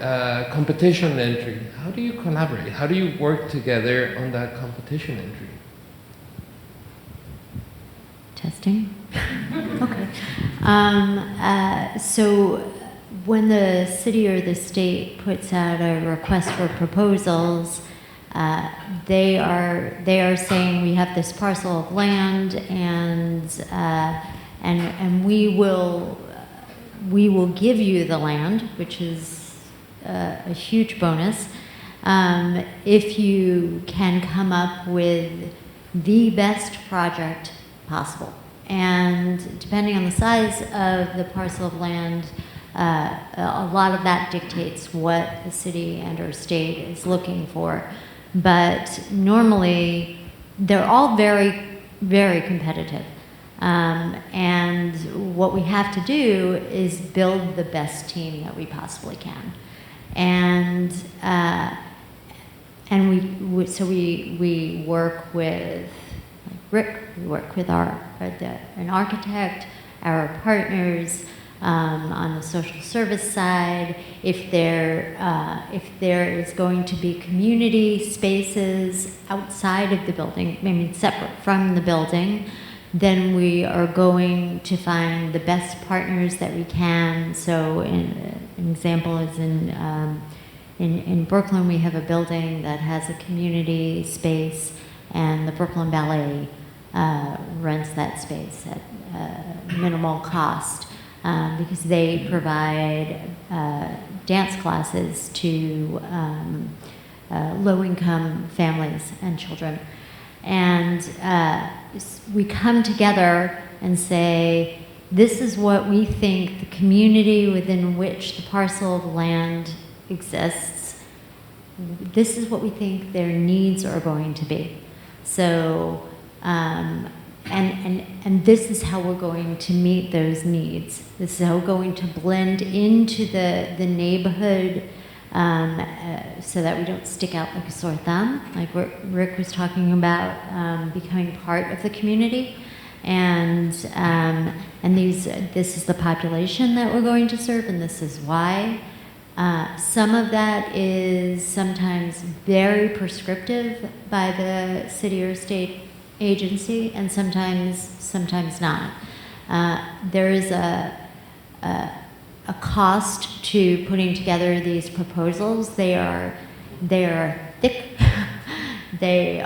competition entry, how do you collaborate? How do you work together on that competition entry? Testing? Okay. So when the city or the state puts out a request for proposals, they are saying we have this parcel of land, and we will give you the land, which is a huge bonus, if you can come up with the best project possible. And depending on the size of the parcel of land, a lot of that dictates what the city and or state is looking for. But normally, they're all very, very competitive. And what we have to do is build the best team that we possibly can. And we work with Rick, we work with an architect, our partners, on the social service side. If there is going to be community spaces outside of the building, I mean separate from the building, then we are going to find the best partners that we can. So an example is in Brooklyn, we have a building that has a community space, and the Brooklyn Ballet rents that space at minimal cost because they provide dance classes to low-income families and children. And we come together and say, this is what we think the community within which the parcel of land exists, this is what we think their needs are going to be. So, and this is how we're going to meet those needs. This is how we're going to blend into the neighborhood so that we don't stick out like a sore thumb, like Rick was talking about, becoming part of the community. And this is the population that we're going to serve, and this is why. Some of that is sometimes very prescriptive by the city or state agency, and sometimes not. There is a cost to putting together these proposals. They are thick. They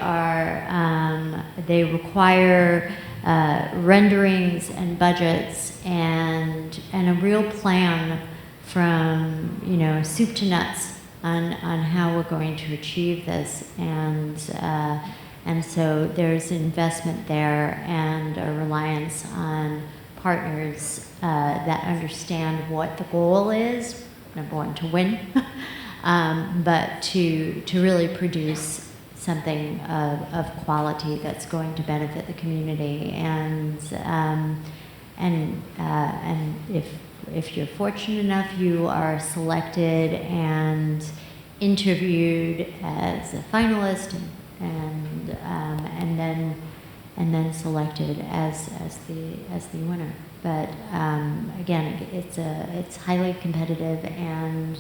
require renderings and budgets and a real plan from soup to nuts on how we're going to achieve this, and so there's investment there and a reliance on partners that understand what the goal is. Number one, to win, but to really produce something of quality that's going to benefit the community, and if you're fortunate enough, you are selected and interviewed as a finalist, and then selected as the winner. But again, it's highly competitive, and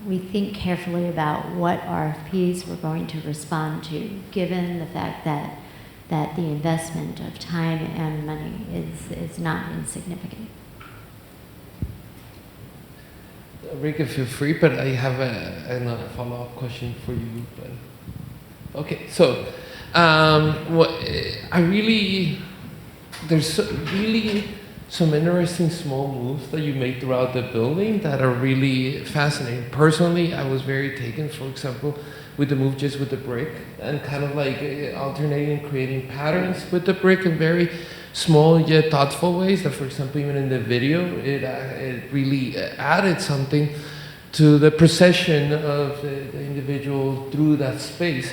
we think carefully about what RFPs we're going to respond to, given the fact that the investment of time and money is not insignificant. Rika, feel free, but I have another follow-up question for you. But okay, so there's really some interesting small moves that you made throughout the building that are really fascinating. Personally, I was very taken, for example, with the move just with the brick and kind of like alternating, creating patterns with the brick in very small yet thoughtful ways that, for example, even in the video, it really added something to the procession of the individual through that space.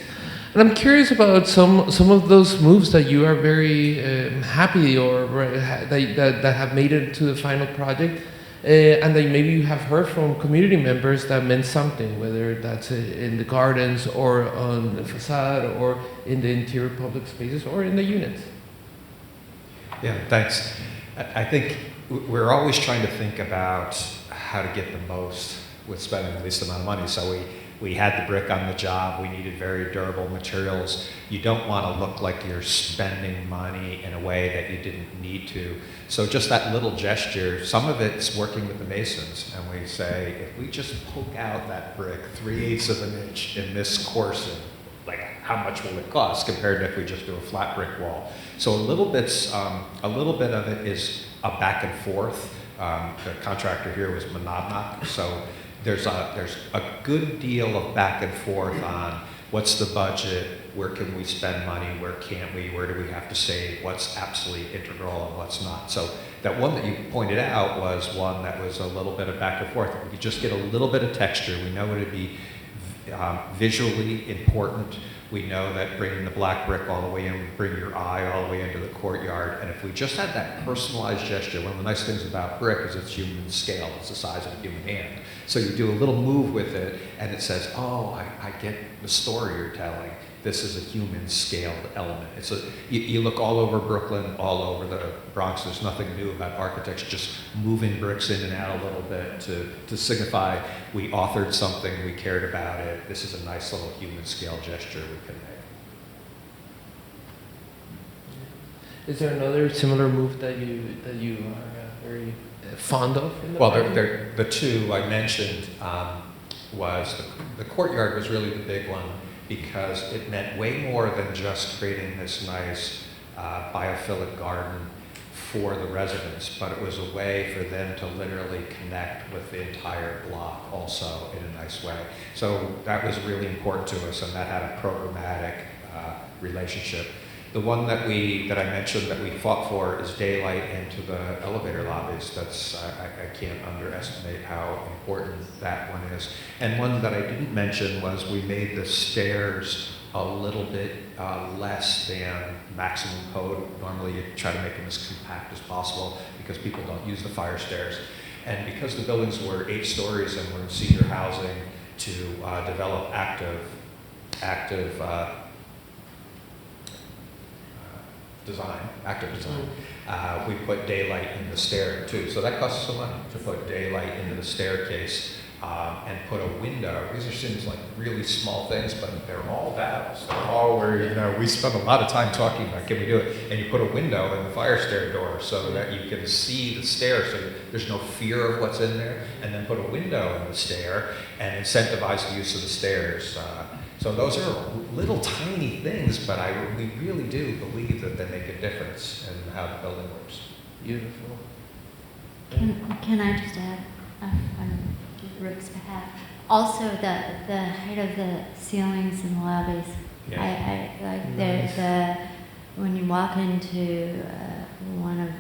And I'm curious about some of those moves that you are very happy or that have made it to the final project, and that maybe you have heard from community members that meant something, whether that's in the gardens or on the facade or in the interior public spaces or in the units. Yeah, thanks. I think we're always trying to think about how to get the most with spending the least amount of money. So We had the brick on the job. We needed very durable materials. You don't want to look like you're spending money in a way that you didn't need to. So just that little gesture, some of it's working with the masons, and we say, if we just poke out that brick 3/8 of an inch in this course, like how much will it cost compared to if we just do a flat brick wall? So a little bit of it is a back and forth. The contractor here was Monadnock, so there's a good deal of back and forth on what's the budget, where can we spend money, where can't we, where do we have to save, what's absolutely integral and what's not. So that one that you pointed out was one that was a little bit of back and forth. We could just get a little bit of texture. We know it would be visually important. We know that bringing the black brick all the way in would bring your eye all the way into the courtyard. And if we just had that personalized gesture, one of the nice things about brick is it's human scale. It's the size of a human hand. So you do a little move with it, and it says, oh, I get the story you're telling. This is a human scaled element. You look all over Brooklyn, all over the Bronx. There's nothing new about architects just moving bricks in and out a little bit to signify we authored something, we cared about it. This is a nice little human scale gesture we can make. Is there another similar move that you are very fond of? Well, the two I mentioned was the courtyard was really the big one, because it meant way more than just creating this nice biophilic garden for the residents, but it was a way for them to literally connect with the entire block also in a nice way. So that was really important to us, and that had a programmatic relationship. The one that I mentioned that we fought for is daylight into the elevator lobbies. I can't underestimate how important that one is. And one that I didn't mention was we made the stairs a little bit less than maximum code. Normally you try to make them as compact as possible because people don't use the fire stairs. And because the buildings were 8 stories and we're in senior housing, to develop active design. We put daylight in the stair too. So that costs some money to put daylight into the staircase and put a window. These are seems like really small things, but they're all battles. They're all where, we spend a lot of time talking about, can we do it? And you put a window in the fire stair door so that you can see the stair, so there's no fear of what's in there. And then put a window in the stair and incentivize the use of the stairs. So those are little tiny things, but we really do believe that they make a difference in how the building works. Beautiful. Can I just add on Rick's behalf? Also, the height of the ceilings in the lobbies. Yeah. I like the when you walk into one of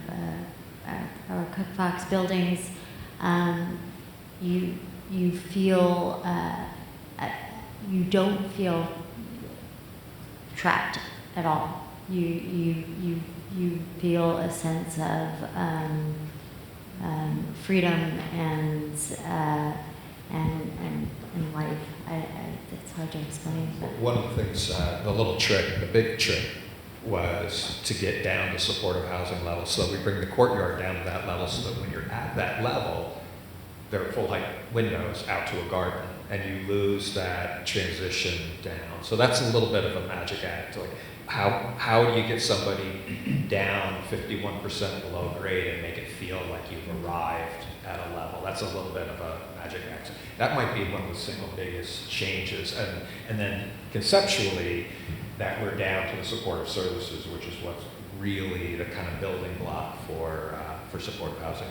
our COOKFOX buildings, you feel. You don't feel trapped at all. You feel a sense of freedom and life. It's hard to explain. But. One of the things, the big trick, was to get down to supportive housing level. So we bring the courtyard down to that level, so that when you're at that level, there are full height windows out to a garden, and you lose that transition down. So that's a little bit of a magic act. Like how do you get somebody down 51% below grade and make it feel like you've arrived at a level? That's a little bit of a magic act. That might be one of the single biggest changes. And then conceptually, that we're down to the supportive services, which is what's really the kind of building block for supportive housing.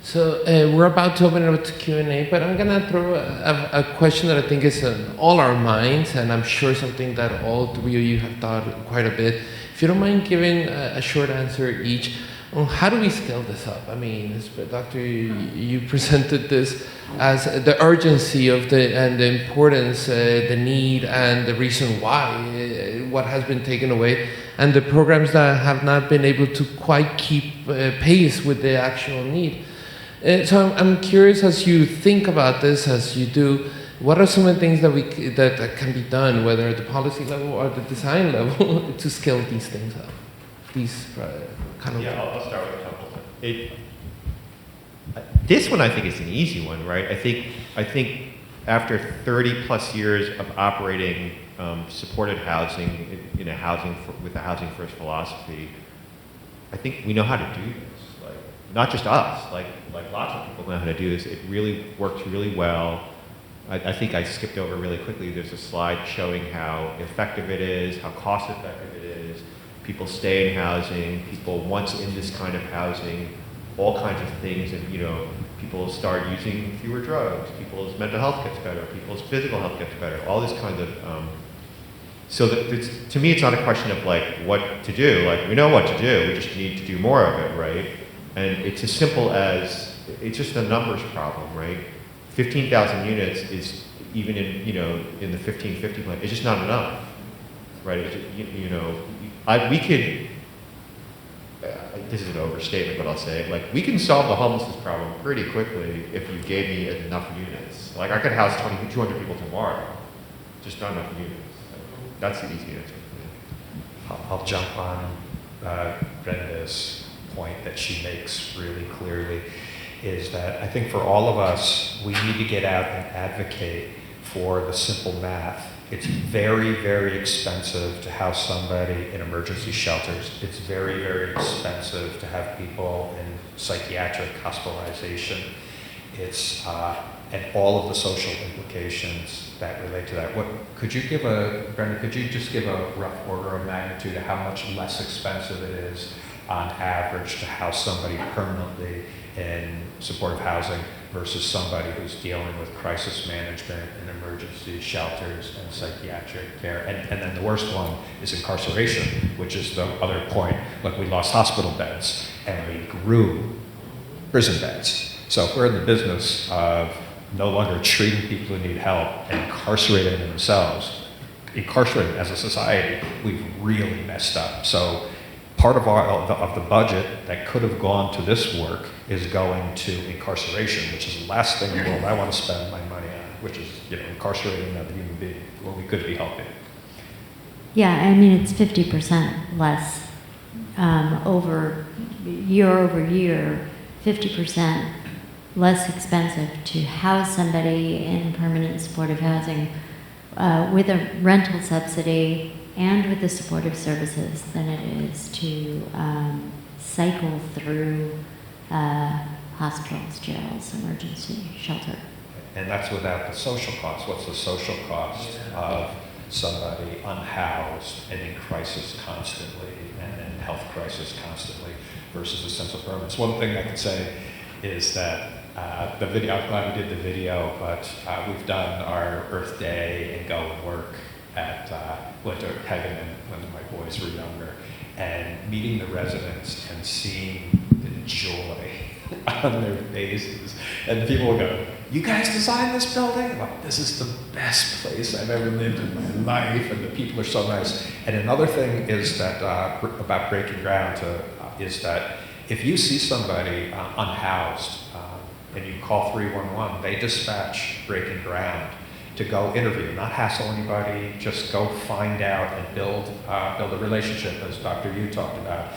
So we're about to open it up to Q&A, but I'm gonna throw a question that I think is on all our minds, and I'm sure something that all 3 of you have thought quite a bit. If you don't mind giving a short answer each on how do we scale this up? I mean, Doctor, you presented this as the urgency of and the importance, the need, and the reason why, what has been taken away, and the programs that have not been able to quite keep pace with the actual need. So I'm curious, as you think about this, as you do, what are some of the things that can be done, whether at the policy level or the design level, to scale these things up? These kind of. Yeah, I'll start with a couple. This one I think is an easy one, right? I think after 30 plus years of operating supported housing in a with a housing first philosophy, I think we know how to do this. Like, not just us, like lots of people know how to do this. It really works really well. I think I skipped over really quickly. There's a slide showing how effective it is, how cost effective it is. People stay in housing, people once in this kind of housing, all kinds of things, and people start using fewer drugs, people's mental health gets better, people's physical health gets better, all this kind of, so that to me it's not a question of like what to do, like we know what to do, we just need to do more of it, right? And it's as simple as, it's just a numbers problem, right? 15,000 units is, even in, in the 1550 plan, it's just not enough, right? We could, this is an overstatement, but I'll say it, like, we can solve the homelessness problem pretty quickly if you gave me enough units. Like, I could house 200 people tomorrow, just not enough units. So that's the easy answer. I'll jump on Brenda's point that she makes really clearly, is that I think for all of us, we need to get out and advocate for the simple math. It's very, very expensive to house somebody in emergency shelters. It's very, very expensive to have people in psychiatric hospitalization. It's, and all of the social implications that relate to that. Could you give Brenda, could you just give a rough order of magnitude of how much less expensive it is on average to house somebody permanently in supportive housing versus somebody who's dealing with crisis management and emergency shelters and psychiatric care? And then the worst one is incarceration, which is the other point. Look, we lost hospital beds and we grew prison beds. So if we're in the business of no longer treating people who need help and incarcerating themselves, incarcerating as a society, we've really messed up. So part of the budget that could have gone to this work is going to incarceration, which is the last thing in the world I want to spend my money on, which is incarcerating another human being when we could be helping. Yeah, I mean, it's 50% less over year, 50% less expensive to house somebody in permanent supportive housing with a rental subsidy and with the supportive services than it is to cycle through hospitals, jails, emergency shelter. And that's without the social cost. What's the social cost of somebody unhoused and in crisis constantly and in health crisis constantly versus a sense of permanence? One thing I could say is that the video, I'm glad we did the video, but we've done our Earth Day and Go and Work at Winter Hagen when my boys were younger, and meeting the residents and seeing the joy on their faces. And people will go, "You guys designed this building?" I'm like, "This is the best place I've ever lived in my life, and the people are so nice." And another thing is that about breaking ground is that if you see somebody unhoused and you call 311, they dispatch breaking ground to go interview, not hassle anybody, just go find out and build a relationship, as Dr. Yu talked about.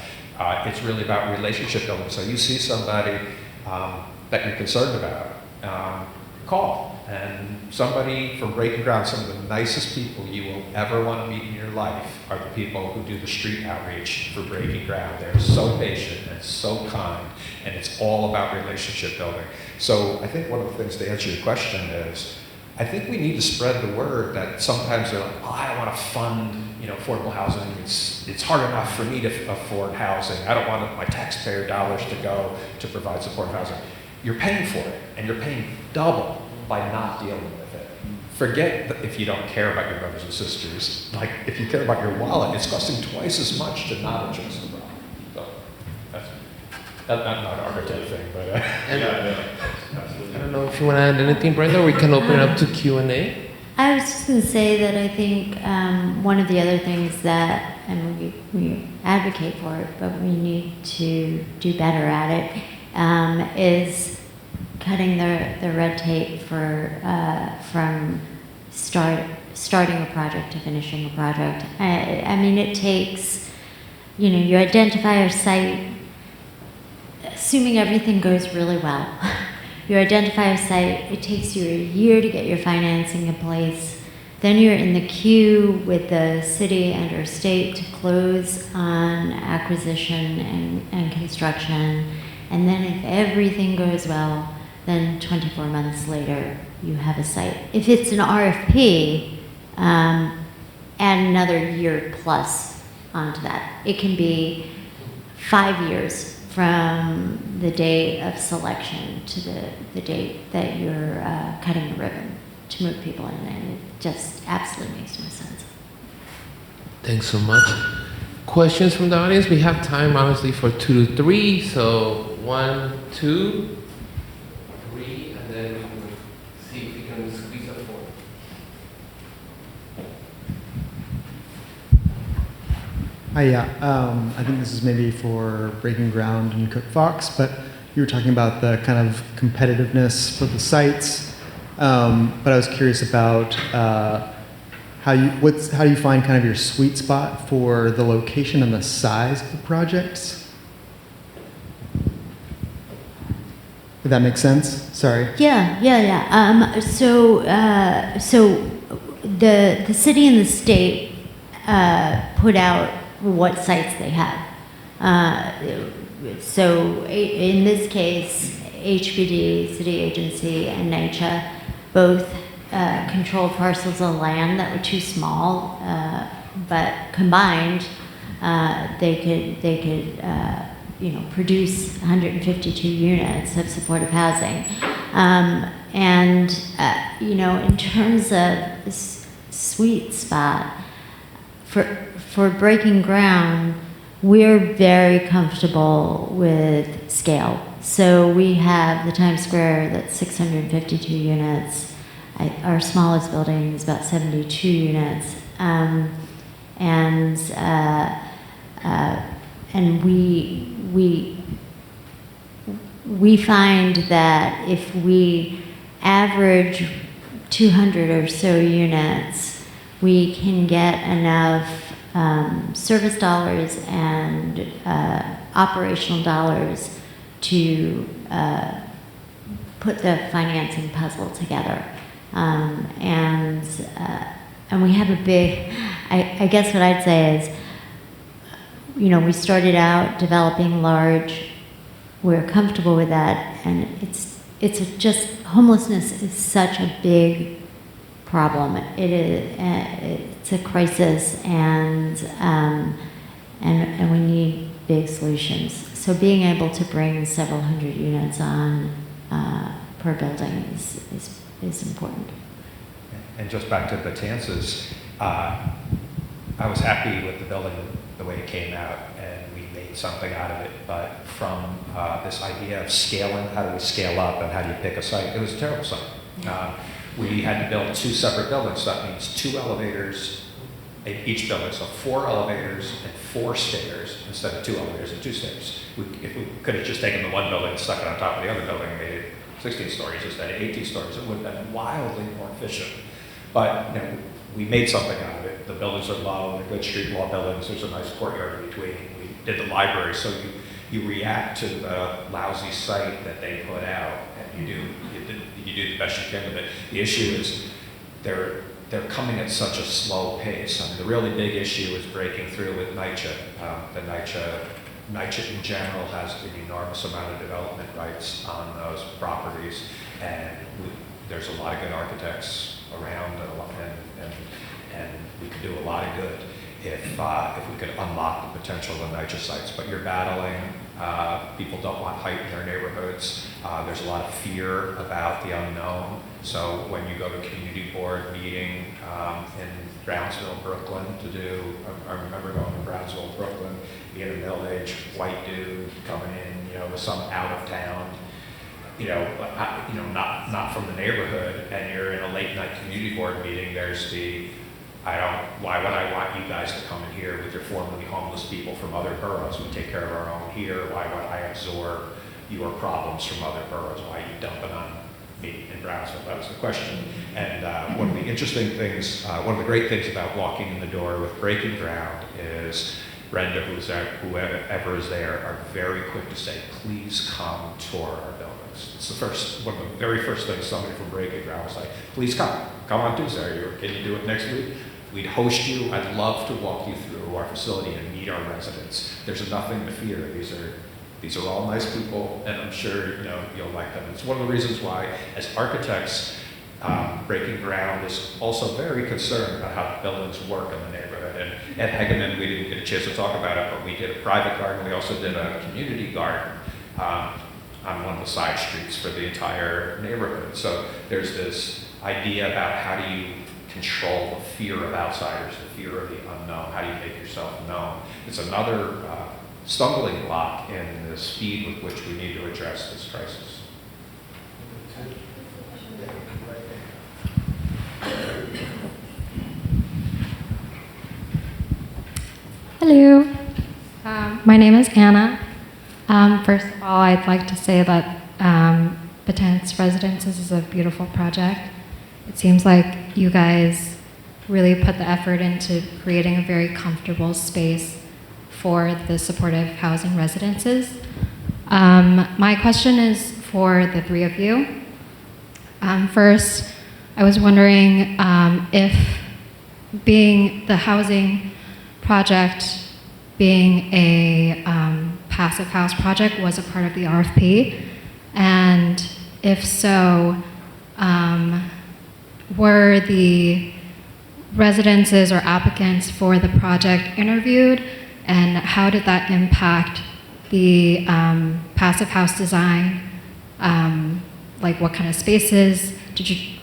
It's really about relationship building. So you see somebody that you're concerned about, call. And somebody from Breaking Ground, some of the nicest people you will ever want to meet in your life are the people who do the street outreach for Breaking Ground. They're so patient and so kind, and it's all about relationship building. So I think one of the things to answer your question is, I think we need to spread the word that sometimes they're like, "Oh, I don't want to fund, affordable housing. It's hard enough for me to afford housing. I don't want my taxpayer dollars to go to provide supportive housing." You're paying for it, and you're paying double by not dealing with it. Forget if you don't care about your brothers and sisters. Like, if you care about your wallet, it's costing twice as much to not address the problem. So that's not an architect thing, but I don't know if you want to add anything, Brenda, or we can open it up to Q&A. I was just going to say that I think one of the other things that, and we advocate for it, but we need to do better at it, is cutting the red tape from starting a project to finishing a project. I mean, it takes, you identify a site, assuming everything goes really well. You identify a site, it takes you a year to get your financing in place. Then you're in the queue with the city and or state to close on acquisition and construction. And then if everything goes well, then 24 months later, you have a site. If it's an RFP, add another year plus onto that. It can be 5 years from the date of selection to the date that you're cutting the ribbon to move people in, and it just absolutely makes no sense. Thanks so much. Questions from the audience? We have time, honestly, for 2 to 3. So 1, 2, 3, and then we can see if we can squeeze up 4. Hi, yeah. I think this is maybe for Breaking Ground and COOKFOX, but you were talking about the kind of competitiveness for the sites. But I was curious about how do you find kind of your sweet spot for the location and the size of the projects? Did that make sense? Sorry. Yeah. So the city and the state put out what sites they have. So in this case, HPD, city agency, and NYCHA both controlled parcels of land that were too small, but combined, they could produce 152 units of supportive housing. In terms of sweet spot, for Breaking Ground, we're very comfortable with scale. So we have the Times Square that's 652 units. Our smallest building is about 72 units. And we find that if we average 200 or so units, we can get enough service dollars and operational dollars to put the financing puzzle together. And we have a big, I guess what I'd say is, we started out developing large, we're comfortable with that, and it's just, homelessness is such a big problem. It is, it's a crisis, and we need big solutions. So being able to bring several hundred units on per building is important. And just back to Betances, I was happy with the building, the way it came out, and we made something out of it. But from this idea of scaling, how do we scale up and how do you pick a site? It was a terrible site. We had to build 2 separate buildings. So that means 2 elevators in each building. So 4 elevators and 4 stairs instead of 2 elevators and 2 stairs. If we could have just taken the one building and stuck it on top of the other building and made it 16 stories instead of 18 stories, it would have been wildly more efficient. But we made something out of it. The buildings are low, they're good street wall buildings. There's a nice courtyard in between. We did the library, so you react to the lousy site that they put out, and you do the best you can with it. The issue is they're coming at such a slow pace. I mean, the really big issue is breaking through with NYCHA. The NYCHA in general has an enormous amount of development rights on those properties, and there's a lot of good architects around, and we could do a lot of good if we could unlock the potential of the NYCHA sites. But you're battling, people don't want height in their neighborhoods. There's a lot of fear about the unknown. So when you go to a community board meeting in Brownsville, Brooklyn I remember going to Brownsville, Brooklyn, being a middle-aged white dude coming in, with some out of town, not from the neighborhood, and you're in a late night community board meeting. There's why would I want you guys to come in here with your formerly homeless people from other boroughs? We take care of our own here. Why would I absorb your problems from other boroughs? Why are you dumping on me in Brownsville? That was the question. And one of the interesting things, one of the great things about walking in the door with Breaking Ground is Brenda, whoever is there, are very quick to say, please come tour our buildings. residents. It's one of the very first things somebody from Breaking Ground was like, please come on Tuesday, can you do it next week? We'd host you. I'd love to walk you through our facility and meet our residents. There's nothing to fear. These are all nice people, and I'm sure you'll like them. It's one of the reasons why, as architects, Breaking Ground is also very concerned about how buildings work in the neighborhood. And at Hegeman, we didn't get a chance to talk about it, but we did a private garden. We also did a community garden on one of the side streets for the entire neighborhood. So there's this idea about how do you control the fear of outsiders, the fear of the unknown, how do you make yourself known. It's another stumbling block in the speed with which we need to address this crisis. Hello, my name is Anna. First of all, I'd like to say that Betances Residences is a beautiful project. It seems like you guys really put the effort into creating a very comfortable space for the supportive housing residences. My question is for the three of you. First, I was wondering if being the housing project, being a passive house project was a part of the RFP, and if so, were the residences or applicants for the project interviewed, and how did that impact the passive house design? Like what kind of spaces?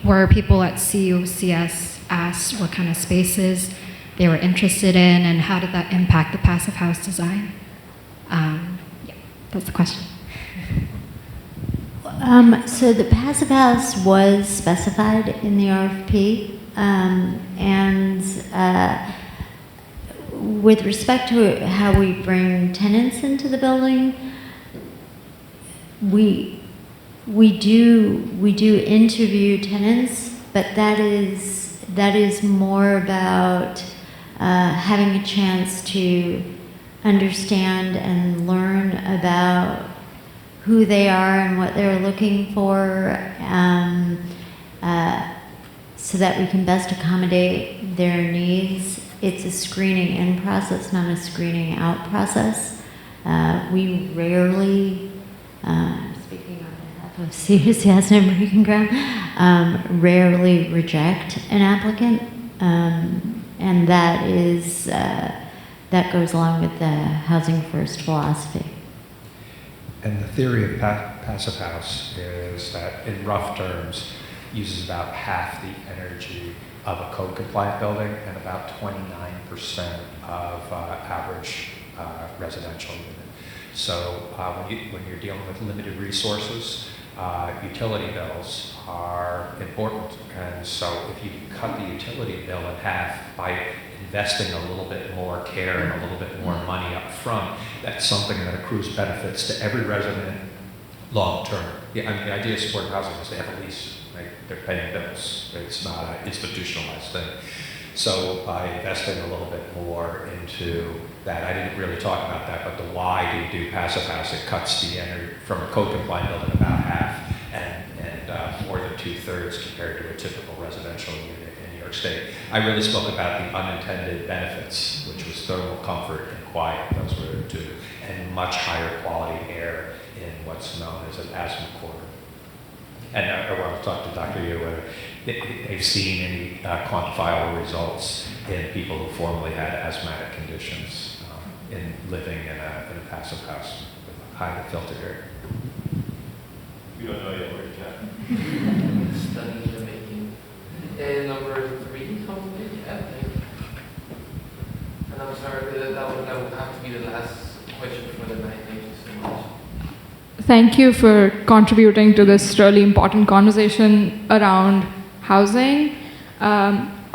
Were people at COCS asked what kind of spaces they were interested in, and how did that impact the passive house design? Yeah, that's the question. So the passive house was specified in the RFP, and with respect to how we bring tenants into the building, we do interview tenants, but that is more about having a chance to understand and learn about who they are and what they're looking for, so that we can best accommodate their needs. It's a screening in process, not a screening out process. We rarely, speaking on behalf of COCS and Breaking Ground, rarely reject an applicant, and that goes along with the housing first philosophy. And the theory of passive house is that, in rough terms, uses about half the energy of a code-compliant building and about 29% of average residential unit. So when you're dealing with limited resources, utility bills are important. And so if you cut the utility bill in half by investing a little bit more care and a little bit more money up front, that's something that accrues benefits to every resident long term. Yeah, I mean, the idea of supportive housing is they have a lease, right? They're paying bills. It's not an institutionalized thing. So by investing a little bit more into that, I didn't really talk about that, but the why do you do passive house? It cuts the energy from a code-compliant building about half, and more than 2/3 compared to a typical residential unit in New York State. I really spoke about the unintended benefits, which was thermal comfort and quiet. Those were the two, and much higher quality air in what's known as an asthma quarter. And I want to talk to Dr. Yu whether they've seen any quantifiable results in people who formerly had asthmatic conditions in living in a passive house with highly filtered air. We don't know yet where it's at. Studies are making. And number 3, how many? I think. And I'm sorry, that would have to be the last question for the night. Thank you so much. Thank you for contributing to this really important conversation around housing.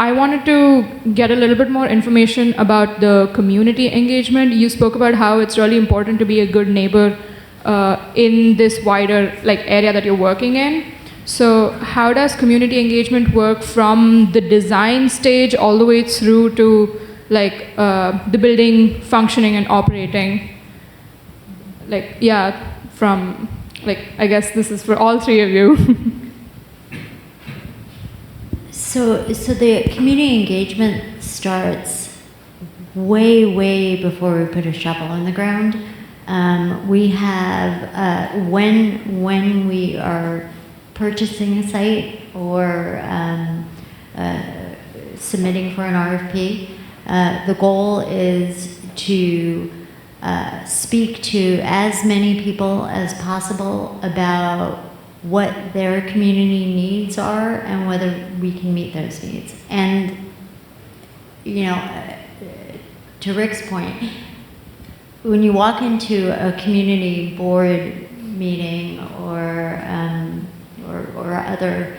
I wanted to get a little bit more information about the community engagement. You spoke about how it's really important to be a good neighbor in this wider area that you're working in. So how does community engagement work from the design stage all the way through to the building functioning and operating? From Like, I guess this is for all three of you. So the community engagement starts way before we put a shovel in the ground. We have, when we are purchasing a site or submitting for an RFP, the goal is to speak to as many people as possible about what their community needs are and whether we can meet those needs. And, you know, to Rick's point, when you walk into a community board meeting or other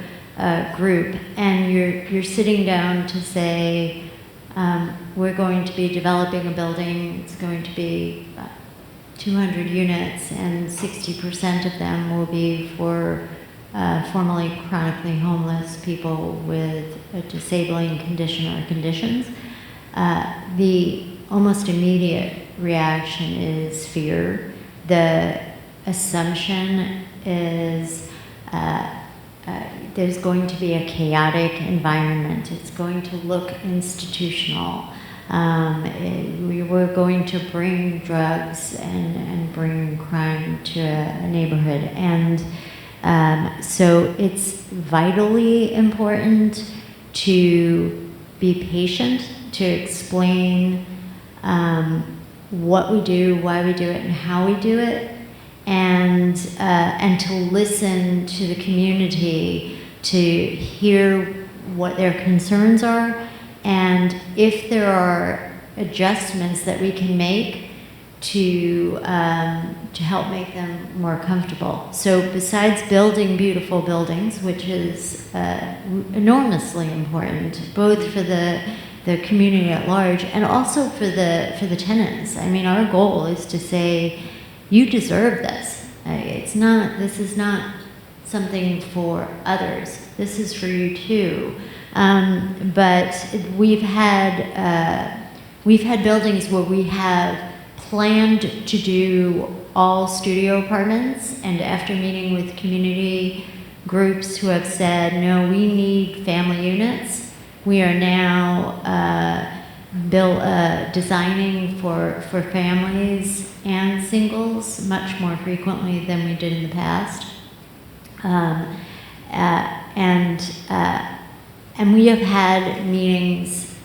group, and you're sitting down to say, we're going to be developing a building, it's going to be 200 units, and 60% of them will be for formerly chronically homeless people with a disabling condition or conditions. The almost immediate reaction is fear. The assumption is there's going to be a chaotic environment. It's going to look institutional. We were going to bring drugs and bring crime to a neighborhood. And so it's vitally important to be patient, to explain what we do, why we do it, and how we do it, and to listen to the community, to hear what their concerns are, and if there are adjustments that we can make to help make them more comfortable. So besides building beautiful buildings, which is enormously important, both for the community at large and also for the tenants. I mean, our goal is to say, you deserve this. This is not something for others. This is for you too. But we've had buildings where we have planned to do all studio apartments, and after meeting with community groups who have said, no, we need family units, we are now designing for families and singles much more frequently than we did in the past. And we have had meetings,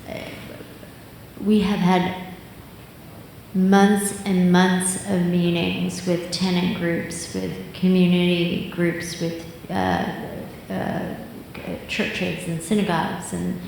we have had months and months of meetings with tenant groups, with community groups, with churches and synagogues, and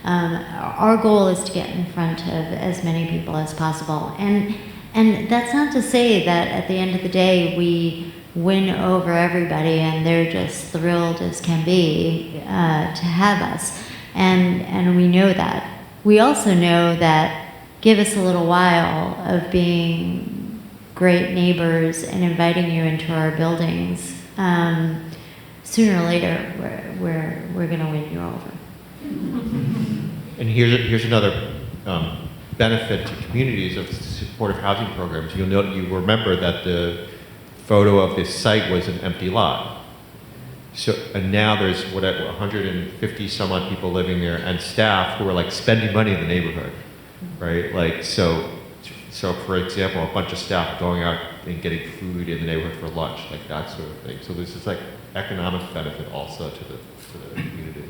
our goal is to get in front of as many people as possible. And that's not to say that at the end of the day we win over everybody and they're just thrilled as can be to have us. And we know that. We also know that give us a little while of being great neighbors and inviting you into our buildings. Sooner or later, we're going to win you over. And here's another benefit to communities of supportive housing programs. You remember that the photo of this site was an empty lot. So, and now there's 150 some odd people living there and staff who are like spending money in the neighborhood, right? Like, so for example, a bunch of staff going out and getting food in the neighborhood for lunch, like that sort of thing. So this is like economic benefit also to the community.